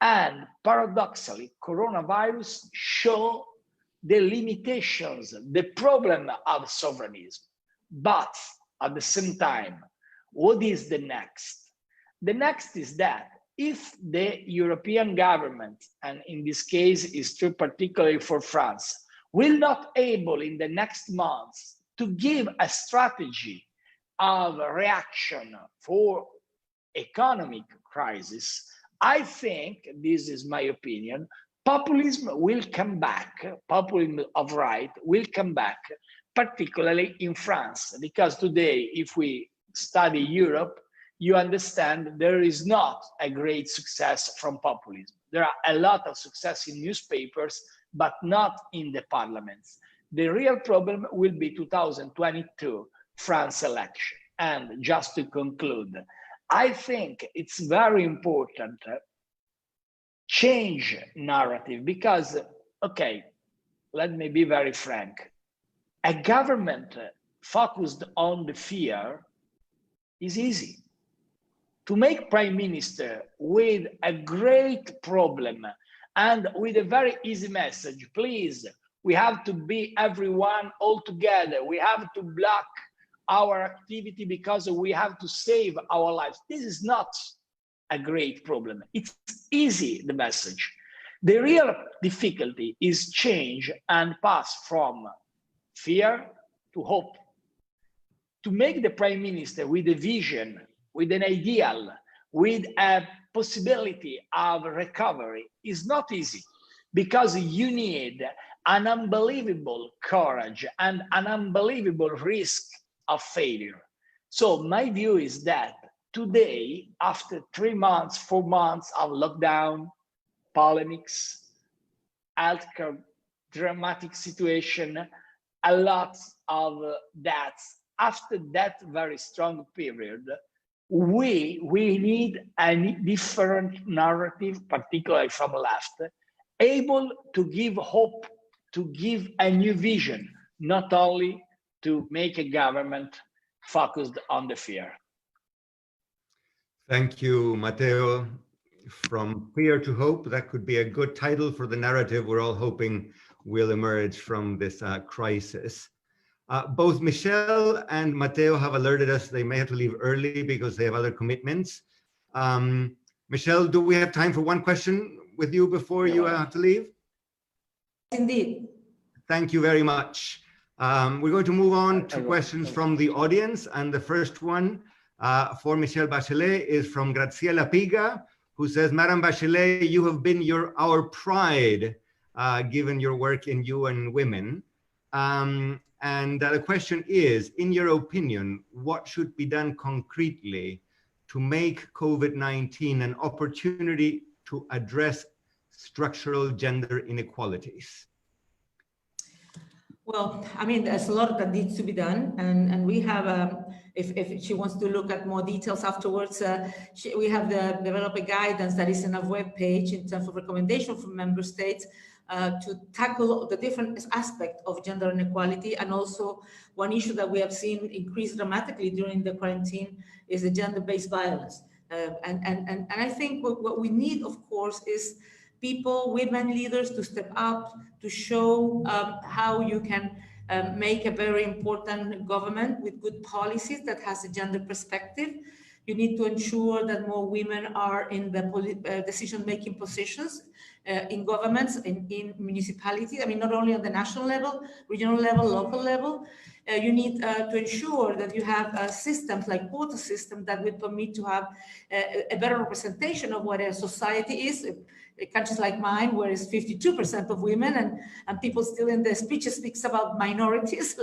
Speaker 5: And paradoxically, coronavirus show the limitations, the problem of sovereignism. But at the same time, what is the next? The next is that if the European government, and in this case is true particularly for France, will not able in the next months to give a strategy of reaction for economic crisis, I think, this is my opinion, populism will come back, populism of right will come back, particularly in France, because today, if we study Europe, you understand there is not a great success from populism. There are a lot of success in newspapers, but not in the parliaments. The real problem will be 2022 France election. And just to conclude, I think it's very important change narrative because, okay, let me be very frank. A government focused on the fear is easy. To make prime minister with a great problem and with a very easy message, please, we have to be everyone all together. We have to block our activity because we have to save our lives. This is not a great problem. It's easy, the message. The real difficulty is change and pass from fear to hope. To make the prime minister with a vision, with an ideal, with a possibility of recovery is not easy, because you need an unbelievable courage and an unbelievable risk of failure. So my view is that today, after 3 months, 4 months of lockdown, polemics, healthcare dramatic situation, a lot of deaths, after that very strong period, we need a different narrative, particularly from left, able to give hope, to give a new vision, not only to make a government focused on the fear.
Speaker 6: Thank you, Matteo. From fear to hope, that could be a good title for the narrative we're all hoping will emerge from this crisis. Both Michelle and Matteo have alerted us they may have to leave early because they have other commitments. Michelle, do we have time for one question with you before you have to leave?
Speaker 3: Indeed.
Speaker 6: Thank you very much. We're going to move on to questions from the audience, and the first one for Michelle Bachelet is from Graziella Piga, who says, Madam Bachelet, you have been our pride, given your work in UN Women. And the question is, in your opinion, what should be done concretely to make COVID-19 an opportunity to address structural gender inequalities?
Speaker 3: Well, I mean, there's a lot that needs to be done, and we have, if she wants to look at more details afterwards, we have developed a guidance that is in a web page in terms of recommendation from member states to tackle the different aspects of gender inequality. And also one issue that we have seen increase dramatically during the quarantine is the gender-based violence. And I think what we need, of course, is people, women leaders, to step up, to show how you can make a very important government with good policies that has a gender perspective. You need to ensure that more women are in the decision-making positions in governments, in municipalities. I mean, not only on the national level, regional level, local level. You need to ensure that you have systems like quota system that will permit to have a better representation of what a society is. Countries like mine, where it's 52% of women, and people still in the speeches speaks about minorities,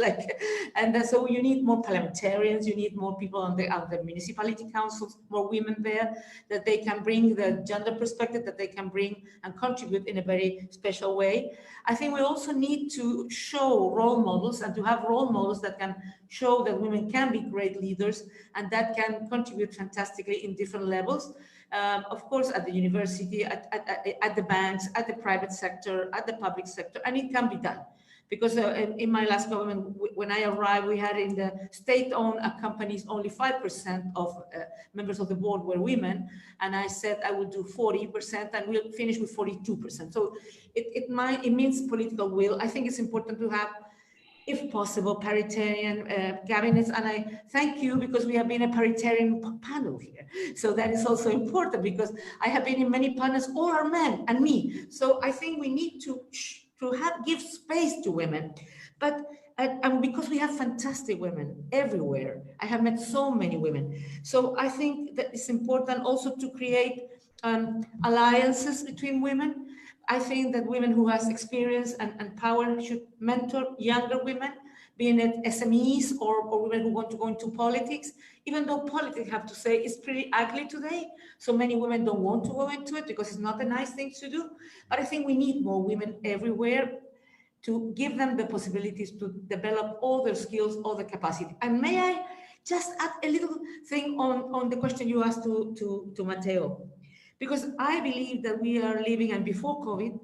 Speaker 3: and so you need more parliamentarians, you need more people on the municipality councils, more women there, that they can bring the gender perspective, that they can bring and contribute in a very special way. I think we also need to show role models and to have role models that can show that women can be great leaders and that can contribute fantastically in different levels. Of course, at the university, at the banks, at the private sector, at the public sector, and it can be done. Because in my last government, when I arrived, we had in the state-owned companies only 5% of members of the board were women, and I said I would do 40%, and we'll finish with 42%. So it means political will. I think it's important to have, if possible, paritarian cabinets. And I thank you, because we have been a paritarian panel here. So that is also important, because I have been in many panels, all are men and me. So I think we need to give space to women. But and because we have fantastic women everywhere. I have met so many women. So I think that it's important also to create alliances between women. I think that women who has experience and power should mentor younger women, being it SMEs or women who want to go into politics, even though politics, I have to say, is pretty ugly today. So many women don't want to go into it because it's not a nice thing to do. But I think we need more women everywhere to give them the possibilities to develop all their skills, all the capacity. And may I just add a little thing on the question you asked to Matteo, because I believe that we are living, and before COVID,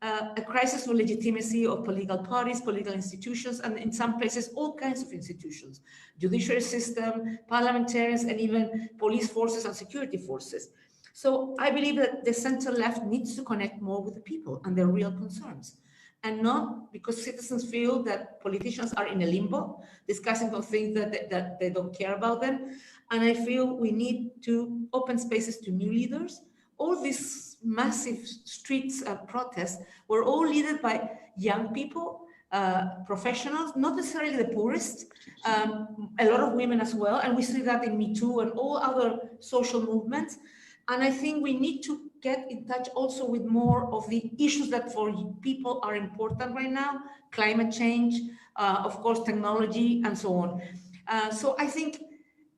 Speaker 3: a crisis for legitimacy of political parties, political institutions, and in some places, all kinds of institutions, judiciary system, parliamentarians, and even police forces and security forces. So I believe that the center left needs to connect more with the people and their real concerns, and not because citizens feel that politicians are in a limbo, discussing on things that they don't care about them. And I feel we need to open spaces to new leaders. All these massive streets protests were all led by young people, professionals, not necessarily the poorest, a lot of women as well. And we see that in Me Too and all other social movements. And I think we need to get in touch also with more of the issues that for people are important right now, climate change, of course, technology, and so on. So I think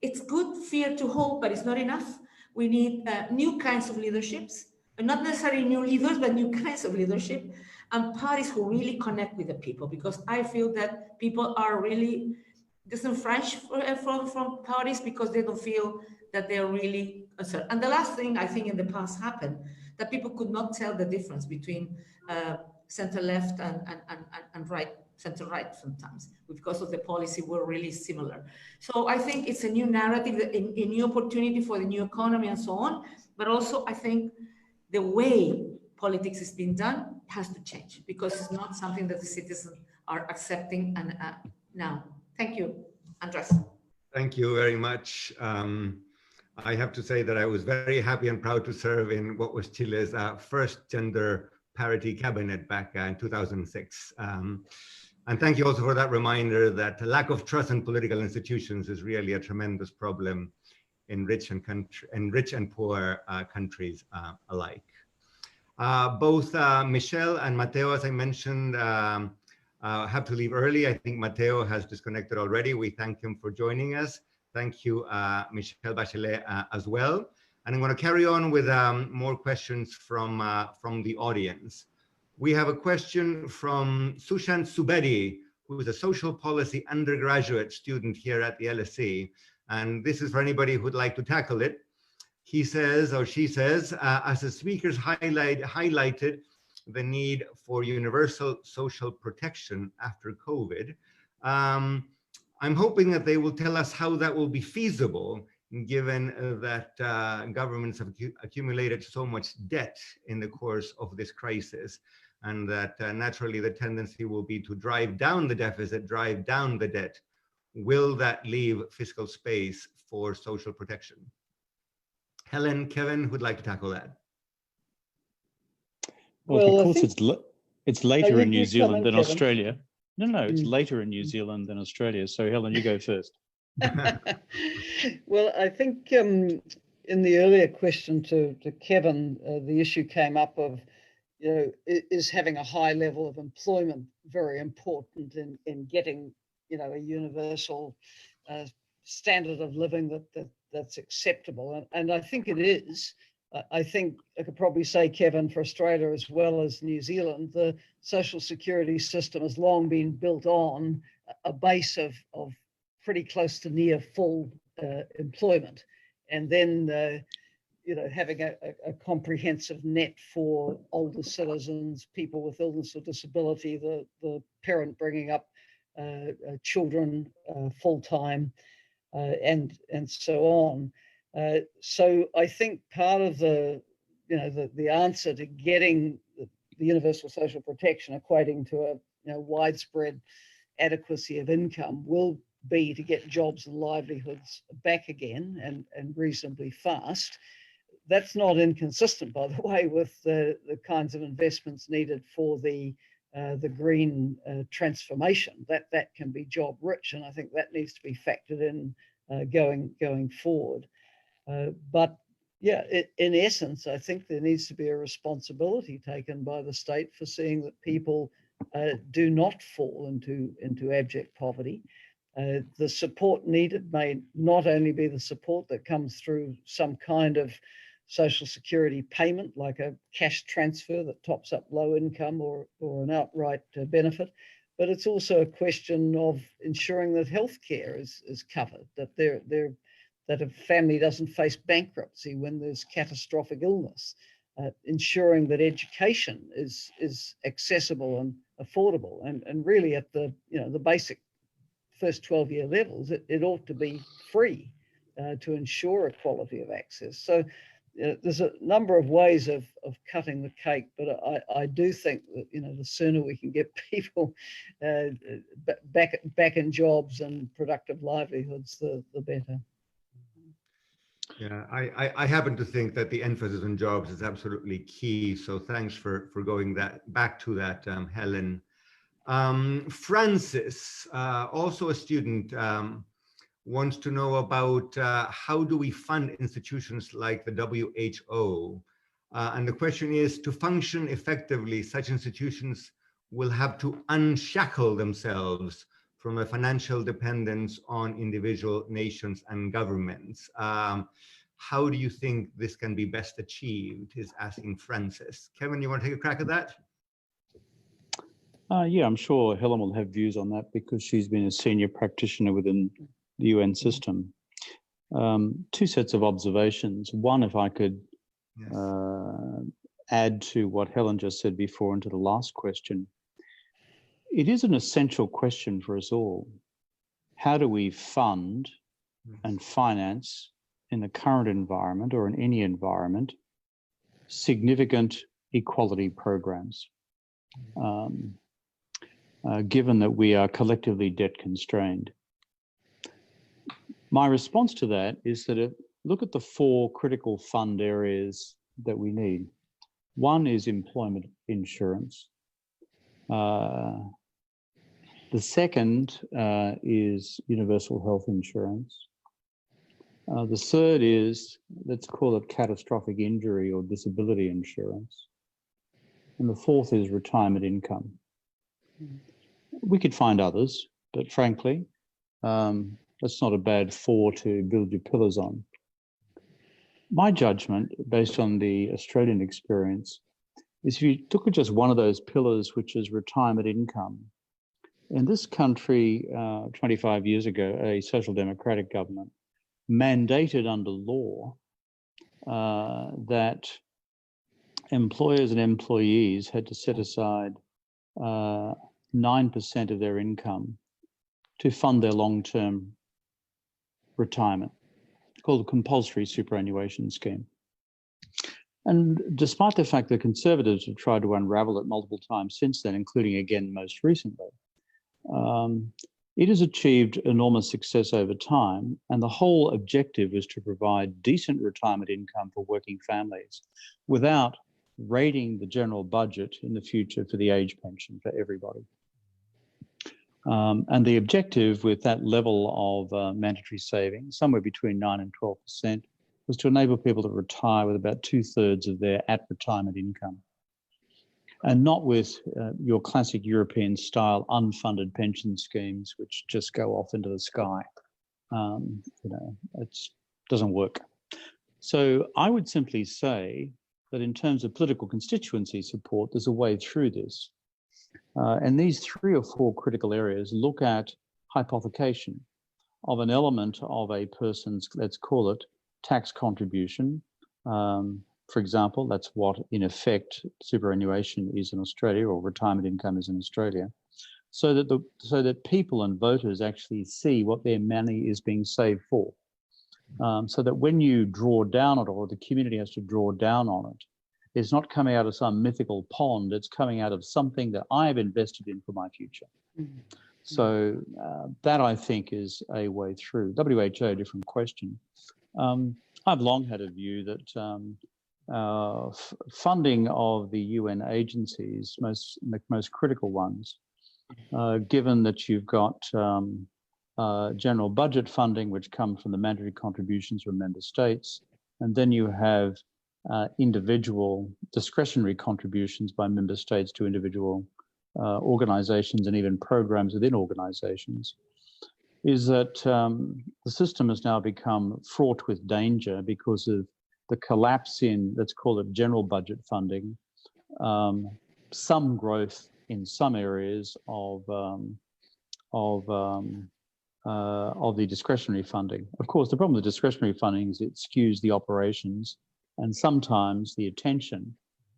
Speaker 3: it's good fear to hope, but it's not enough. We need new kinds of leaderships, not necessarily new leaders, but new kinds of leadership, and parties who really connect with the people, because I feel that people are really disenfranchised from parties because they don't feel that they're really concerned. And the last thing I think in the past happened, that people could not tell the difference between center-left and right, center-right sometimes, because of the policy were really similar. So I think it's a new narrative, a new opportunity for the new economy and so on. But also I think the way politics is being done has to change, because it's not something that the citizens are accepting and now. Thank you, Andrés.
Speaker 6: Thank you very much. I have to say that I was very happy and proud to serve in what was Chile's first gender parity cabinet back in 2006. And thank you also for that reminder that the lack of trust in political institutions is really a tremendous problem in rich and poor countries alike. Both Michelle and Matteo, as I mentioned, have to leave early. I think Matteo has disconnected already. We thank him for joining us. Thank you, Michelle Bachelet, as well. And I'm going to carry on with more questions from the audience. We have a question from Sushant Subedi, who is a social policy undergraduate student here at the LSE. And this is for anybody who'd like to tackle it. He says, or she says, as the speakers highlighted the need for universal social protection after COVID, I'm hoping that they will tell us how that will be feasible, given that governments have accumulated so much debt in the course of this crisis, and that naturally the tendency will be to drive down the deficit, drive down the debt. Will that leave fiscal space for social protection? Helen, Kevin, who'd like to tackle that?
Speaker 2: Well, because it's later in New Zealand than
Speaker 4: Kevin.
Speaker 2: Australia. No, it's later in New Zealand than Australia. So Helen, you go first.
Speaker 4: Well, I think in the earlier question to Kevin, the issue came up of, is having a high level of employment very important in getting, a universal standard of living that's acceptable. And I think it is. I think I could probably say, Kevin, for Australia as well as New Zealand, the social security system has long been built on a base of pretty close to near full employment. And then, having a comprehensive net for older citizens, people with illness or disability, the parent bringing up children full-time, and so on. So I think part of the answer to getting the universal social protection equating to a widespread adequacy of income will be to get jobs and livelihoods back again and reasonably fast. That's not inconsistent, by the way, with the kinds of investments needed for the green transformation. That can be job rich, and I think that needs to be factored in going forward. But yeah, in essence, I think there needs to be a responsibility taken by the state for seeing that people do not fall into abject poverty. The support needed may not only be the support that comes through some kind of social security payment, like a cash transfer that tops up low income or an outright benefit, but it's also a question of ensuring that healthcare is covered, that that a family doesn't face bankruptcy when there's catastrophic illness, ensuring that education is accessible and affordable, and really at the the basic first 12-year levels, it ought to be free to ensure equality of access. So there's a number of ways of cutting the cake, but I do think that the sooner we can get people back in jobs and productive livelihoods, the better.
Speaker 6: Yeah, I happen to think that the emphasis on jobs is absolutely key. So thanks for going back to that, Helen. Francis, also a student, wants to know about how do we fund institutions like the WHO? And the question is, to function effectively, such institutions will have to unshackle themselves from a financial dependence on individual nations and governments. How do you think this can be best achieved, is asking Francis. Kevin, you want to take a crack at that?
Speaker 2: Yeah, I'm sure Helen will have views on that because she's been a senior practitioner within the UN system. Two sets of observations. One, if I could add to what Helen just said before and to the last question, it is an essential question for us all. How do we fund and finance in the current environment or in any environment significant equality programs, given that we are collectively debt constrained? My response to that is that look at the four critical fund areas that we need. One is employment insurance. The second is universal health insurance. The third is, let's call it catastrophic injury or disability insurance. And the fourth is retirement income. We could find others, but frankly, that's not a bad four to build your pillars on. My judgment, based on the Australian experience, is if you look at just one of those pillars, which is retirement income. In this country, 25 years ago, a social democratic government mandated under law that employers and employees had to set aside 9% of their income to fund their long-term retirement, called a compulsory superannuation scheme. And despite the fact that Conservatives have tried to unravel it multiple times since then, including again most recently, it has achieved enormous success over time, and the whole objective is to provide decent retirement income for working families without raiding the general budget in the future for the age pension for everybody. And the objective with that level of mandatory savings, somewhere between 9 and 12%, was to enable people to retire with about 2/3 of their at-retirement income, and not with your classic European style unfunded pension schemes, which just go off into the sky. It doesn't work. So I would simply say that in terms of political constituency support, there's a way through this. And these 3 or 4 critical areas look at hypothecation of an element of a person's, let's call it, tax contribution. For example, that's what, in effect, superannuation is in Australia, or retirement income is in Australia, so that people and voters actually see what their money is being saved for, so that when you draw down on it, or the community has to draw down on it, it's not coming out of some mythical pond. It's coming out of something that I've invested in for my future. Mm-hmm. So that, I think, is a way through. WHO, different question. I've long had a view that funding of the UN agencies, the most critical ones, given that you've got general budget funding, which come from the mandatory contributions from member states, and then you have individual discretionary contributions by member states to individual organizations and even programs within organizations, is that the system has now become fraught with danger because of the collapse in, let's call it, general budget funding, some growth in some areas of the discretionary funding. Of course, the problem with discretionary funding is it skews the operations and sometimes the attention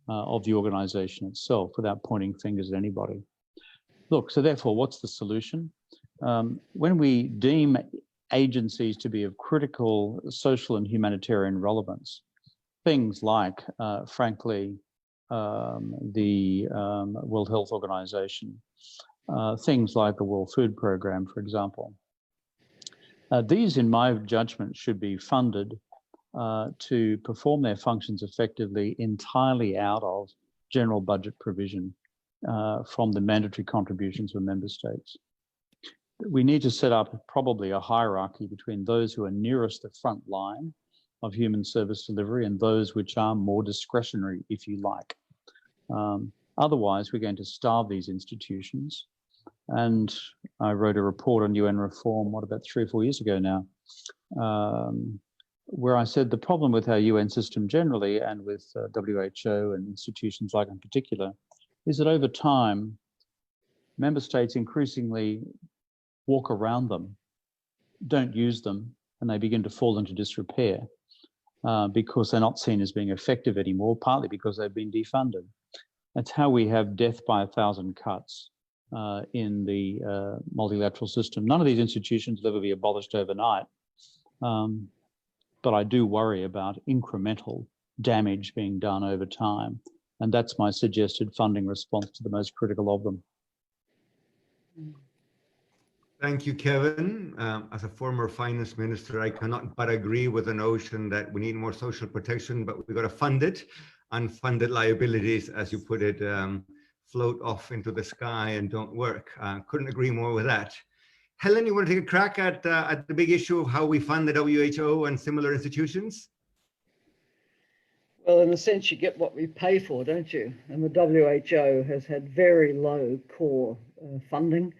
Speaker 2: of the organization itself without pointing fingers at anybody. Look, so therefore, what's the solution? When we deem agencies to be of critical social and humanitarian relevance, things like, frankly, the World Health Organization, things like the World Food Programme, for example, these, in my judgment, should be funded to perform their functions effectively entirely out of general budget provision from the mandatory contributions of member states. We need to set up probably a hierarchy between those who are nearest the front line of human service delivery and those which are more discretionary, if you like. Otherwise, we're going to starve these institutions. And I wrote a report on UN reform, about 3 or 4 years ago now, where I said the problem with our UN system generally and with WHO and institutions like in particular is that over time, member states increasingly walk around them, don't use them, and they begin to fall into disrepair because they're not seen as being effective anymore, partly because they've been defunded. That's how we have death by 1,000 cuts in the multilateral system. None of these institutions will ever be abolished overnight, but I do worry about incremental damage being done over time. And that's my suggested funding response to the most critical of them.
Speaker 6: Thank you, Kevin. As a former finance minister, I cannot but agree with the notion that we need more social protection, but we've got to fund it. Unfunded liabilities, as you put it, float off into the sky and don't work. Couldn't agree more with that. Helen, you want to take a crack at the big issue of how we fund the WHO and similar institutions?
Speaker 4: Well, in a sense, you get what we pay for, don't you? And the WHO has had very low core funding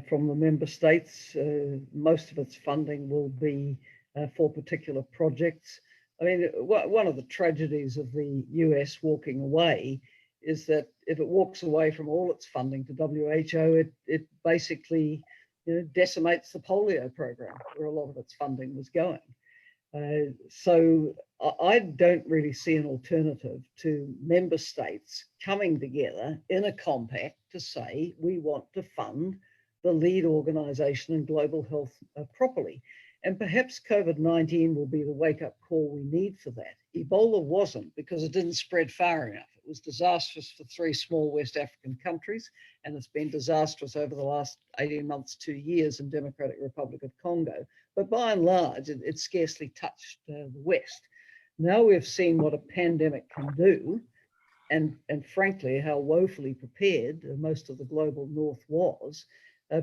Speaker 4: from the member states. Most of its funding will be for particular projects. I mean, one of the tragedies of the US walking away is that if it walks away from all its funding to WHO, it basically decimates the polio program where a lot of its funding was going. So I don't really see an alternative to member states coming together in a compact to say we want to fund the lead organization in global health properly. And perhaps COVID-19 will be the wake-up call we need for that. Ebola wasn't, because it didn't spread far enough. It was disastrous for 3 small West African countries, and it's been disastrous over the last 18 months, 2 years in Democratic Republic of Congo. But by and large, it scarcely touched the West. Now we've seen what a pandemic can do, and frankly, how woefully prepared most of the global North was.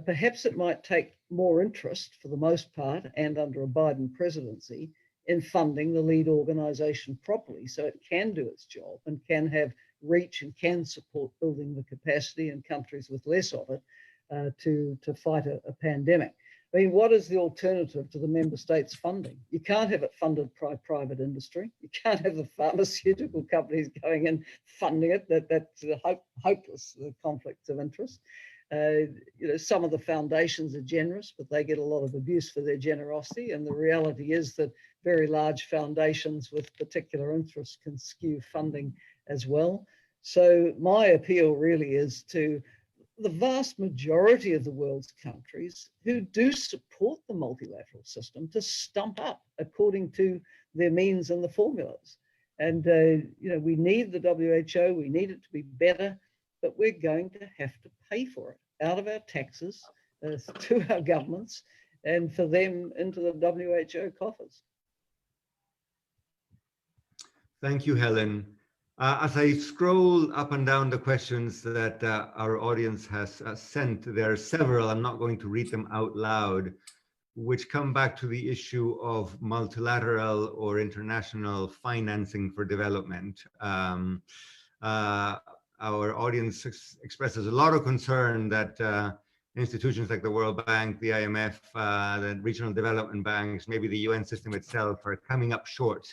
Speaker 4: Perhaps it might take more interest, for the most part, and under a Biden presidency, in funding the lead organization properly so it can do its job and can have reach and can support building the capacity in countries with less of it to fight a pandemic. I mean, what is the alternative to the member states' funding? You can't have it funded by private industry. You can't have the pharmaceutical companies going in funding it. That's a hopeless conflict of interest. Some of the foundations are generous, but they get a lot of abuse for their generosity. And the reality is that very large foundations with particular interests can skew funding as well. So my appeal really is to the vast majority of the world's countries who do support the multilateral system to stump up according to their means and the formulas. And, we need the WHO, we need it to be better, but we're going to have to pay for it out of our taxes to our governments and for them into the WHO coffers.
Speaker 6: Thank you, Helen. As I scroll up and down the questions that our audience has sent, there are several, I'm not going to read them out loud, which come back to the issue of multilateral or international financing for development. Our audience expresses a lot of concern that institutions like the World Bank, the IMF, the regional development banks, maybe the UN system itself are coming up short,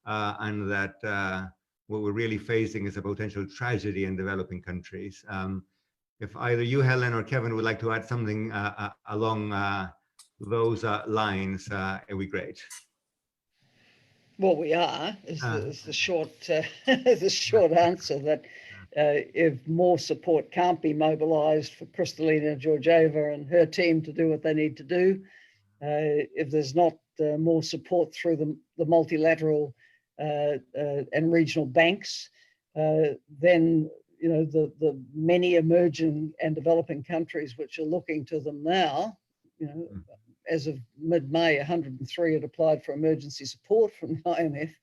Speaker 6: and that what we're really facing is a potential tragedy in developing countries. if either you, Helen, or Kevin would like to add something along those lines, it would be great.
Speaker 4: Well, we are, is the short the short answer, that if more support can't be mobilised for Kristalina Georgieva and her team to do what they need to do, if there's not more support through the multilateral and regional banks, then the many emerging and developing countries which are looking to them now, as of mid-May, 103 had applied for emergency support from the IMF.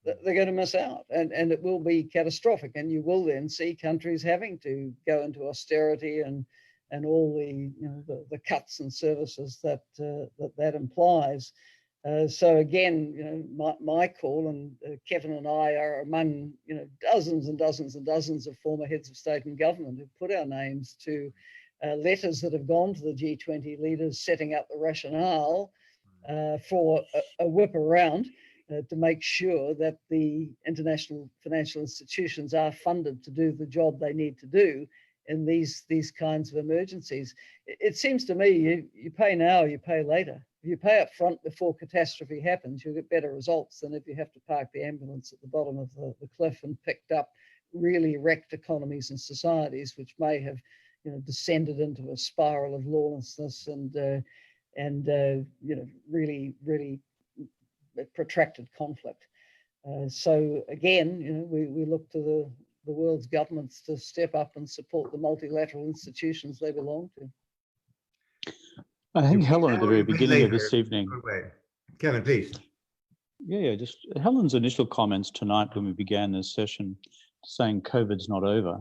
Speaker 4: They're going to miss out, and it will be catastrophic. And you will then see countries having to go into austerity and all the cuts and services that implies. So again, my call, and Kevin and I are among dozens and dozens and dozens of former heads of state and government who've put our names to letters that have gone to the G20 leaders setting up the rationale for a whip around to make sure that the international financial institutions are funded to do the job they need to do in these kinds of emergencies. It seems to me you pay now, you pay later. If you pay up front before catastrophe happens, you'll get better results than if you have to park the ambulance at the bottom of the cliff and picked up really wrecked economies and societies, which may have descended into a spiral of lawlessness and really protracted conflict. So again, we look to the world's governments to step up and support the multilateral institutions they belong to.
Speaker 2: I think Helen at the very beginning of this evening.
Speaker 6: Kevin, please.
Speaker 2: Yeah, just Helen's initial comments tonight when we began this session, saying COVID's not over.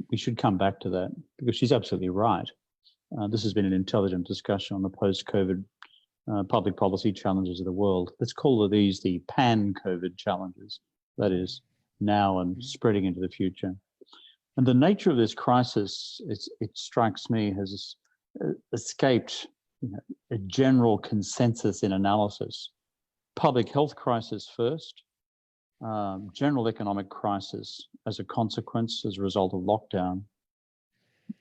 Speaker 2: We should come back to that because she's absolutely right. This has been an intelligent discussion on the post-COVID public policy challenges of the world. Let's call these the pan-COVID challenges, that is, now and spreading into the future. And the nature of this crisis, it strikes me, has escaped a general consensus in analysis. Public health crisis first, general economic crisis as a consequence, as a result of lockdown.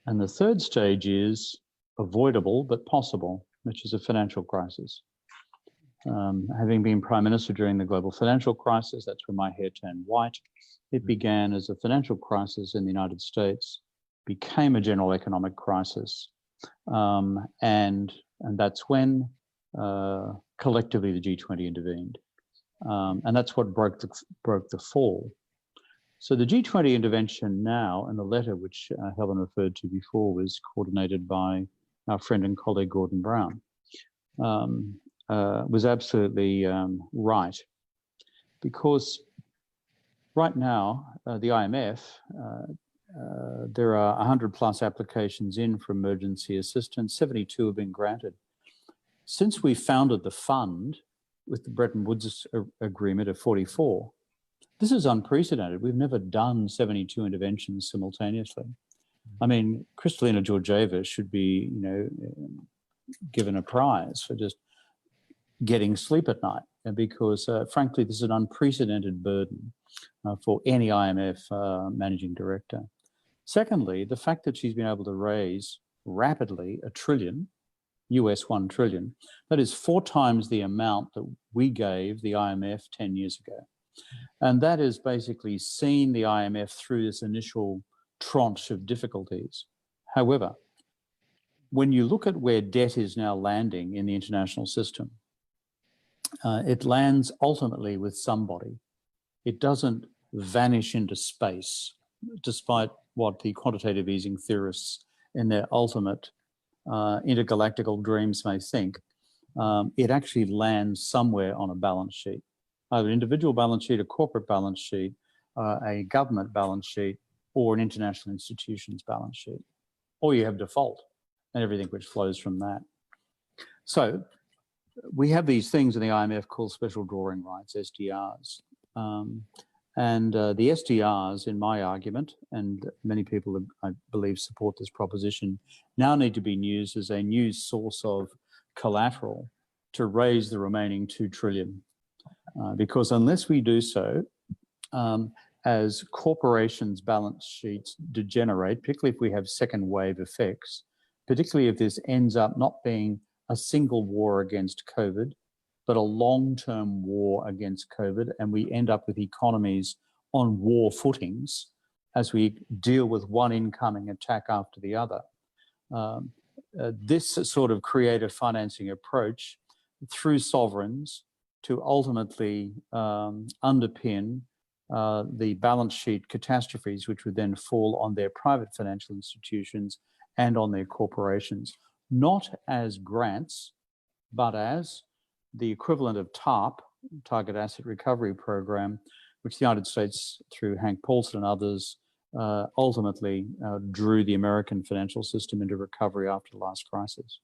Speaker 2: And the third stage is avoidable but possible, which is a financial crisis. Having been Prime Minister during the global financial crisis, that's when my hair turned white. It began as a financial crisis in the United States, became a general economic crisis. And that's when collectively the G20 intervened. And that's what broke the fall. So the G20 intervention now, and the letter which Helen referred to before, was coordinated by our friend and colleague Gordon Brown, was absolutely right. Because right now, the IMF, there are 100 plus applications in for emergency assistance, 72 have been granted. Since we founded the fund with the Bretton Woods agreement of 44, this is unprecedented. We've never done 72 interventions simultaneously. I mean, Kristalina Georgieva should be, given a prize for just getting sleep at night, because frankly, this is an unprecedented burden for any IMF managing director. Secondly, the fact that she's been able to raise rapidly $1 trillion, US $1 trillion, that is 4 times the amount that we gave the IMF 10 years ago. And that has basically seen the IMF through this initial tranche of difficulties. However, when you look at where debt is now landing in the international system, it lands ultimately with somebody. It doesn't vanish into space, despite what the quantitative easing theorists in their ultimate intergalactical dreams may think. It actually lands somewhere on a balance sheet, either an individual balance sheet, a corporate balance sheet, a government balance sheet, or an international institution's balance sheet. Or you have default and everything which flows from that. So we have these things in the IMF called special drawing rights, SDRs. And the SDRs, in my argument, and many people, I believe, support this proposition, now need to be used as a new source of collateral to raise the remaining $2 trillion. Because unless we do so, as corporations' balance sheets degenerate, particularly if we have second wave effects, particularly if this ends up not being a single war against COVID, but a long-term war against COVID, and we end up with economies on war footings as we deal with one incoming attack after the other. This sort of creative financing approach through sovereigns to ultimately underpin the balance sheet catastrophes, which would then fall on their private financial institutions and on their corporations, not as grants, but as the equivalent of TARP, Target Asset Recovery Program, which the United States, through Hank Paulson and others, ultimately drew the American financial system into recovery after the last crisis.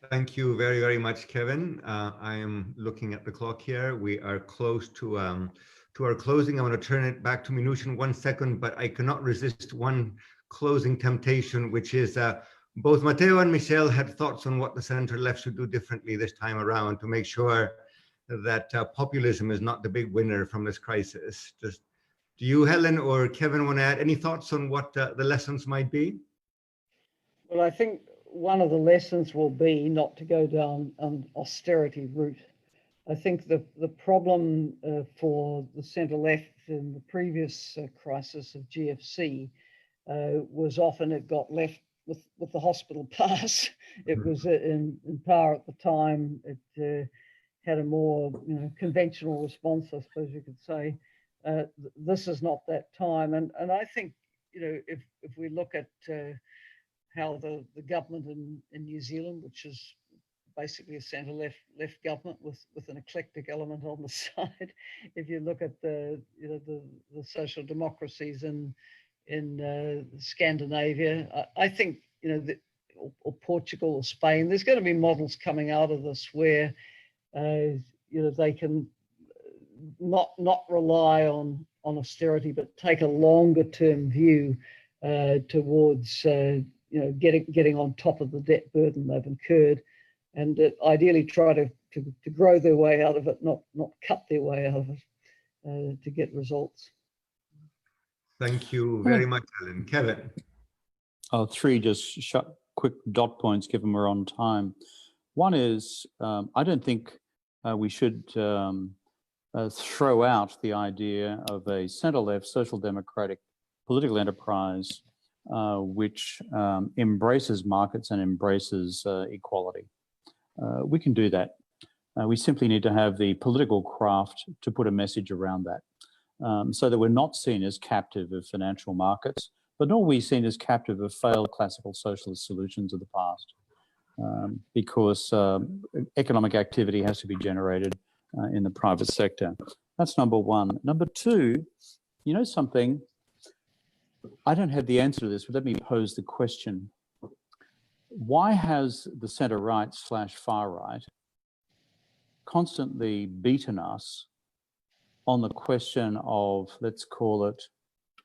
Speaker 6: Thank you very, very much, Kevin. I am looking at the clock here. We are close to our closing. I'm going to turn it back to Minouche in 1 second, but I cannot resist one closing temptation, which is both Matteo and Michelle had thoughts on what the center left should do differently this time around to make sure that populism is not the big winner from this crisis. Just, do you, Helen or Kevin, want to add any thoughts on what the lessons might be?
Speaker 4: Well, I think one of the lessons will be not to go down an austerity route. I think the problem for the centre-left in the previous crisis of GFC was often it got left with the hospital pass. It was in power at the time. It had a more conventional response, I suppose you could say. This is not that time, and I think if we look at how the government in New Zealand, which is basically a centre-left government with an eclectic element on the side, if you look at the social democracies in Scandinavia, I think or Portugal or Spain, there's going to be models coming out of this where they can not rely on austerity, but take a longer term view towards getting on top of the debt burden they've incurred, and ideally try to grow their way out of it, not cut their way out of it to get results.
Speaker 6: Thank you very much, Helen. Kevin.
Speaker 2: Three just quick dot points, given we're on time. One is, I don't think we should throw out the idea of a centre-left social democratic political enterprise which embraces markets and embraces equality. We can do that. We simply need to have the political craft to put a message around that, so that we're not seen as captive of financial markets, but nor are we seen as captive of failed classical socialist solutions of the past, because economic activity has to be generated in the private sector. That's number one. Number two, something, I don't have the answer to this, but let me pose the question. Why has the centre-right / far-right constantly beaten us on the question of, let's call it,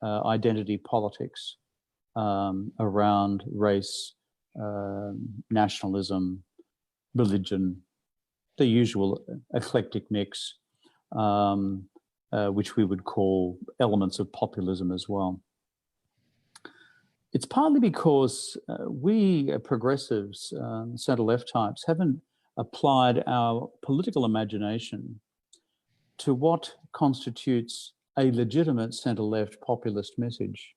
Speaker 2: identity politics around race, nationalism, religion, the usual eclectic mix, which we would call elements of populism as well? It's partly because we progressives, centre-left types, haven't applied our political imagination to what constitutes a legitimate centre-left populist message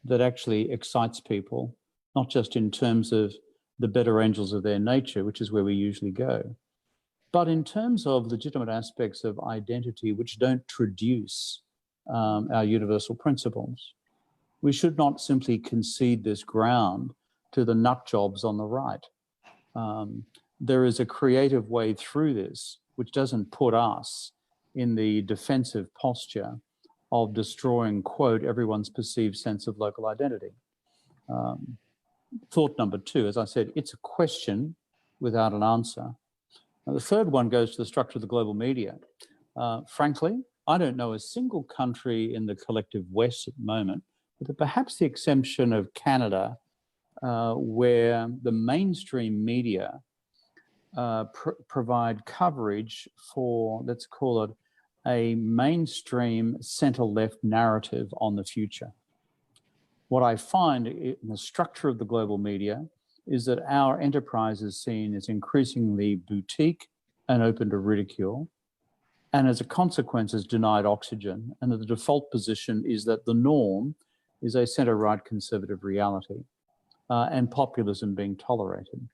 Speaker 2: that actually excites people, not just in terms of the better angels of their nature, which is where we usually go, but in terms of legitimate aspects of identity which don't traduce our universal principles. We should not simply concede this ground to the nut jobs on the right. There is a creative way through this which doesn't put us in the defensive posture of destroying, quote, everyone's perceived sense of local identity. Thought number two, as I said, it's a question without an answer. Now, the third one goes to the structure of the global media. Frankly, I don't know a single country in the collective West at the moment, with perhaps the exception of Canada, where the mainstream media provide coverage for, let's call it, a mainstream center-left narrative on the future. What I find in the structure of the global media is that our enterprise is seen as increasingly boutique and open to ridicule, and as a consequence is denied oxygen, and that the default position is that the norm is a center-right conservative reality and populism being tolerated.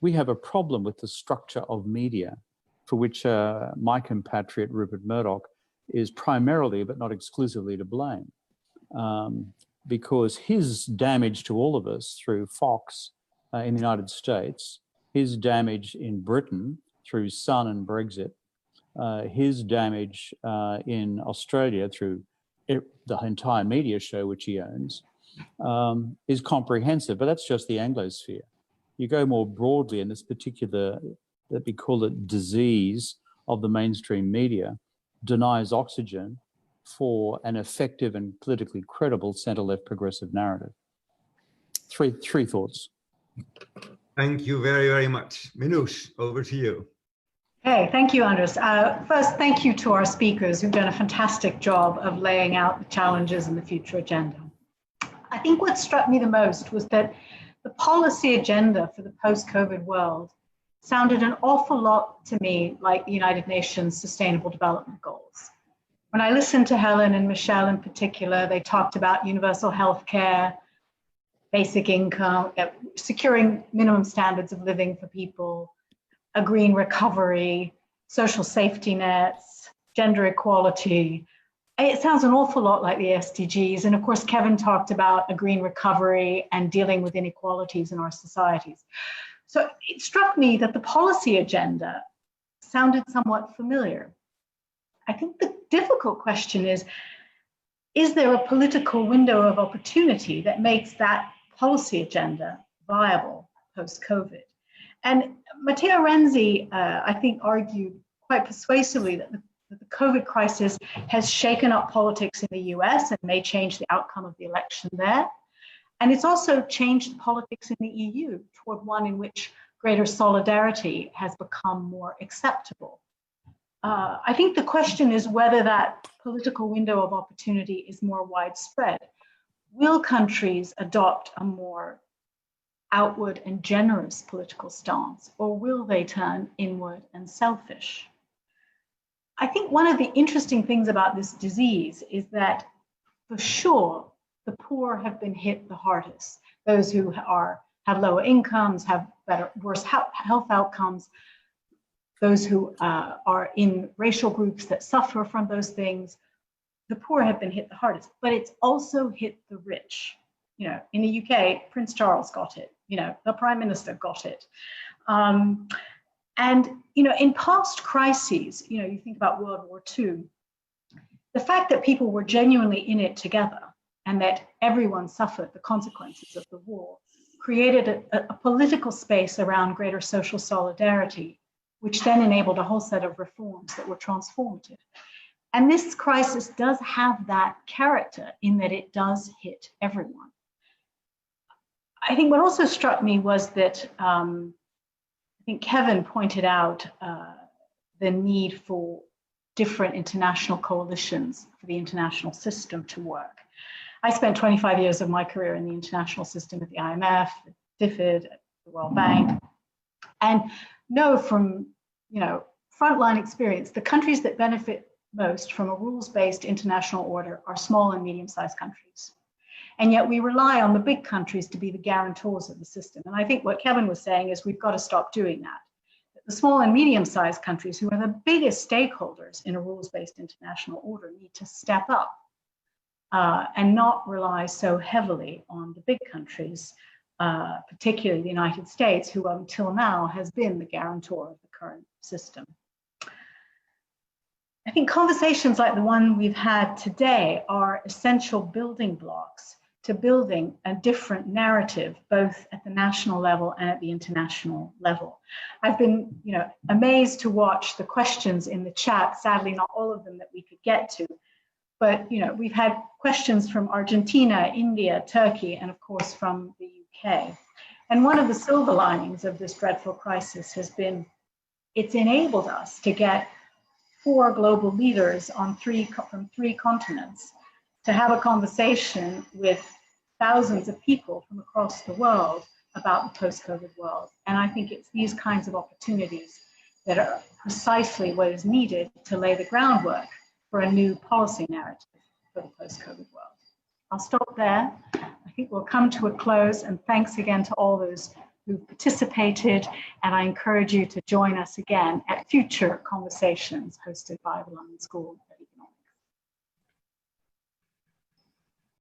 Speaker 2: We have a problem with the structure of media, for which my compatriot Rupert Murdoch is primarily, but not exclusively, to blame. Because his damage to all of us through Fox in the United States, his damage in Britain through Sun and Brexit, his damage in Australia through the entire media show which he owns, is comprehensive, but that's just the Anglosphere. You go more broadly in this particular, that we call it disease of the mainstream media, denies oxygen for an effective and politically credible centre-left progressive narrative. Three thoughts.
Speaker 6: Thank you very, very much. Minouche, over to you.
Speaker 1: Hey, thank you, Andrés. First, thank you to our speakers who've done a fantastic job of laying out the challenges and the future agenda. I think what struck me the most was that the policy agenda for the post-COVID world sounded an awful lot to me like the United Nations Sustainable Development Goals. When I listened to Helen and Michelle in particular, they talked about universal health care, basic income, securing minimum standards of living for people, a green recovery, social safety nets, gender equality. It sounds an awful lot like the SDGs. And of course, Kevin talked about a green recovery and dealing with inequalities in our societies. So it struck me that the policy agenda sounded somewhat familiar. I think the difficult question is there a political window of opportunity that makes that policy agenda viable post-COVID? And Matteo Renzi, I think, argued quite persuasively that the COVID crisis has shaken up politics in the US and may change the outcome of the election there. And it's also changed politics in the EU toward one in which greater solidarity has become more acceptable. I think the question is whether that political window of opportunity is more widespread. Will countries adopt a more outward and generous political stance, or will they turn inward and selfish? I think one of the interesting things about this disease is that, for sure, the poor have been hit the hardest. Those who have lower incomes, have worse health outcomes, those who are in racial groups that suffer from those things, the poor have been hit the hardest, but it's also hit the rich. You know, in the UK, Prince Charles got it, you know, the Prime Minister got it. And, you know, in past crises, you know, you think about World War II, the fact that people were genuinely in it together and that everyone suffered the consequences of the war created a political space around greater social solidarity, which then enabled a whole set of reforms that were transformative. And this crisis does have that character in that it does hit everyone. I think what also struck me was that I think Kevin pointed out the need for different international coalitions for the international system to work. I spent 25 years of my career in the international system at the IMF, DFID, the World Bank, and know from, you know, frontline experience, the countries that benefit most from a rules-based international order are small and medium-sized countries. And yet we rely on the big countries to be the guarantors of the system. And I think what Kevin was saying is we've got to stop doing that. The small and medium-sized countries, who are the biggest stakeholders in a rules-based international order, need to step up and not rely so heavily on the big countries, particularly the United States, who until now has been the guarantor of the current system. I think conversations like the one we've had today are essential building blocks to building a different narrative, both at the national level and at the international level. I've been, you know, amazed to watch the questions in the chat, sadly not all of them that we could get to, but, you know, we've had questions from Argentina, India, Turkey, and of course from the UK. And one of the silver linings of this dreadful crisis has been it's enabled us to get 4 global leaders on from 3 continents to have a conversation with thousands of people from across the world about the post-COVID world. And I think it's these kinds of opportunities that are precisely what is needed to lay the groundwork for a new policy narrative for the post-COVID world. I'll stop there. I think we'll come to a close, and thanks again to all those who participated, and I encourage you to join us again at future conversations hosted by the London School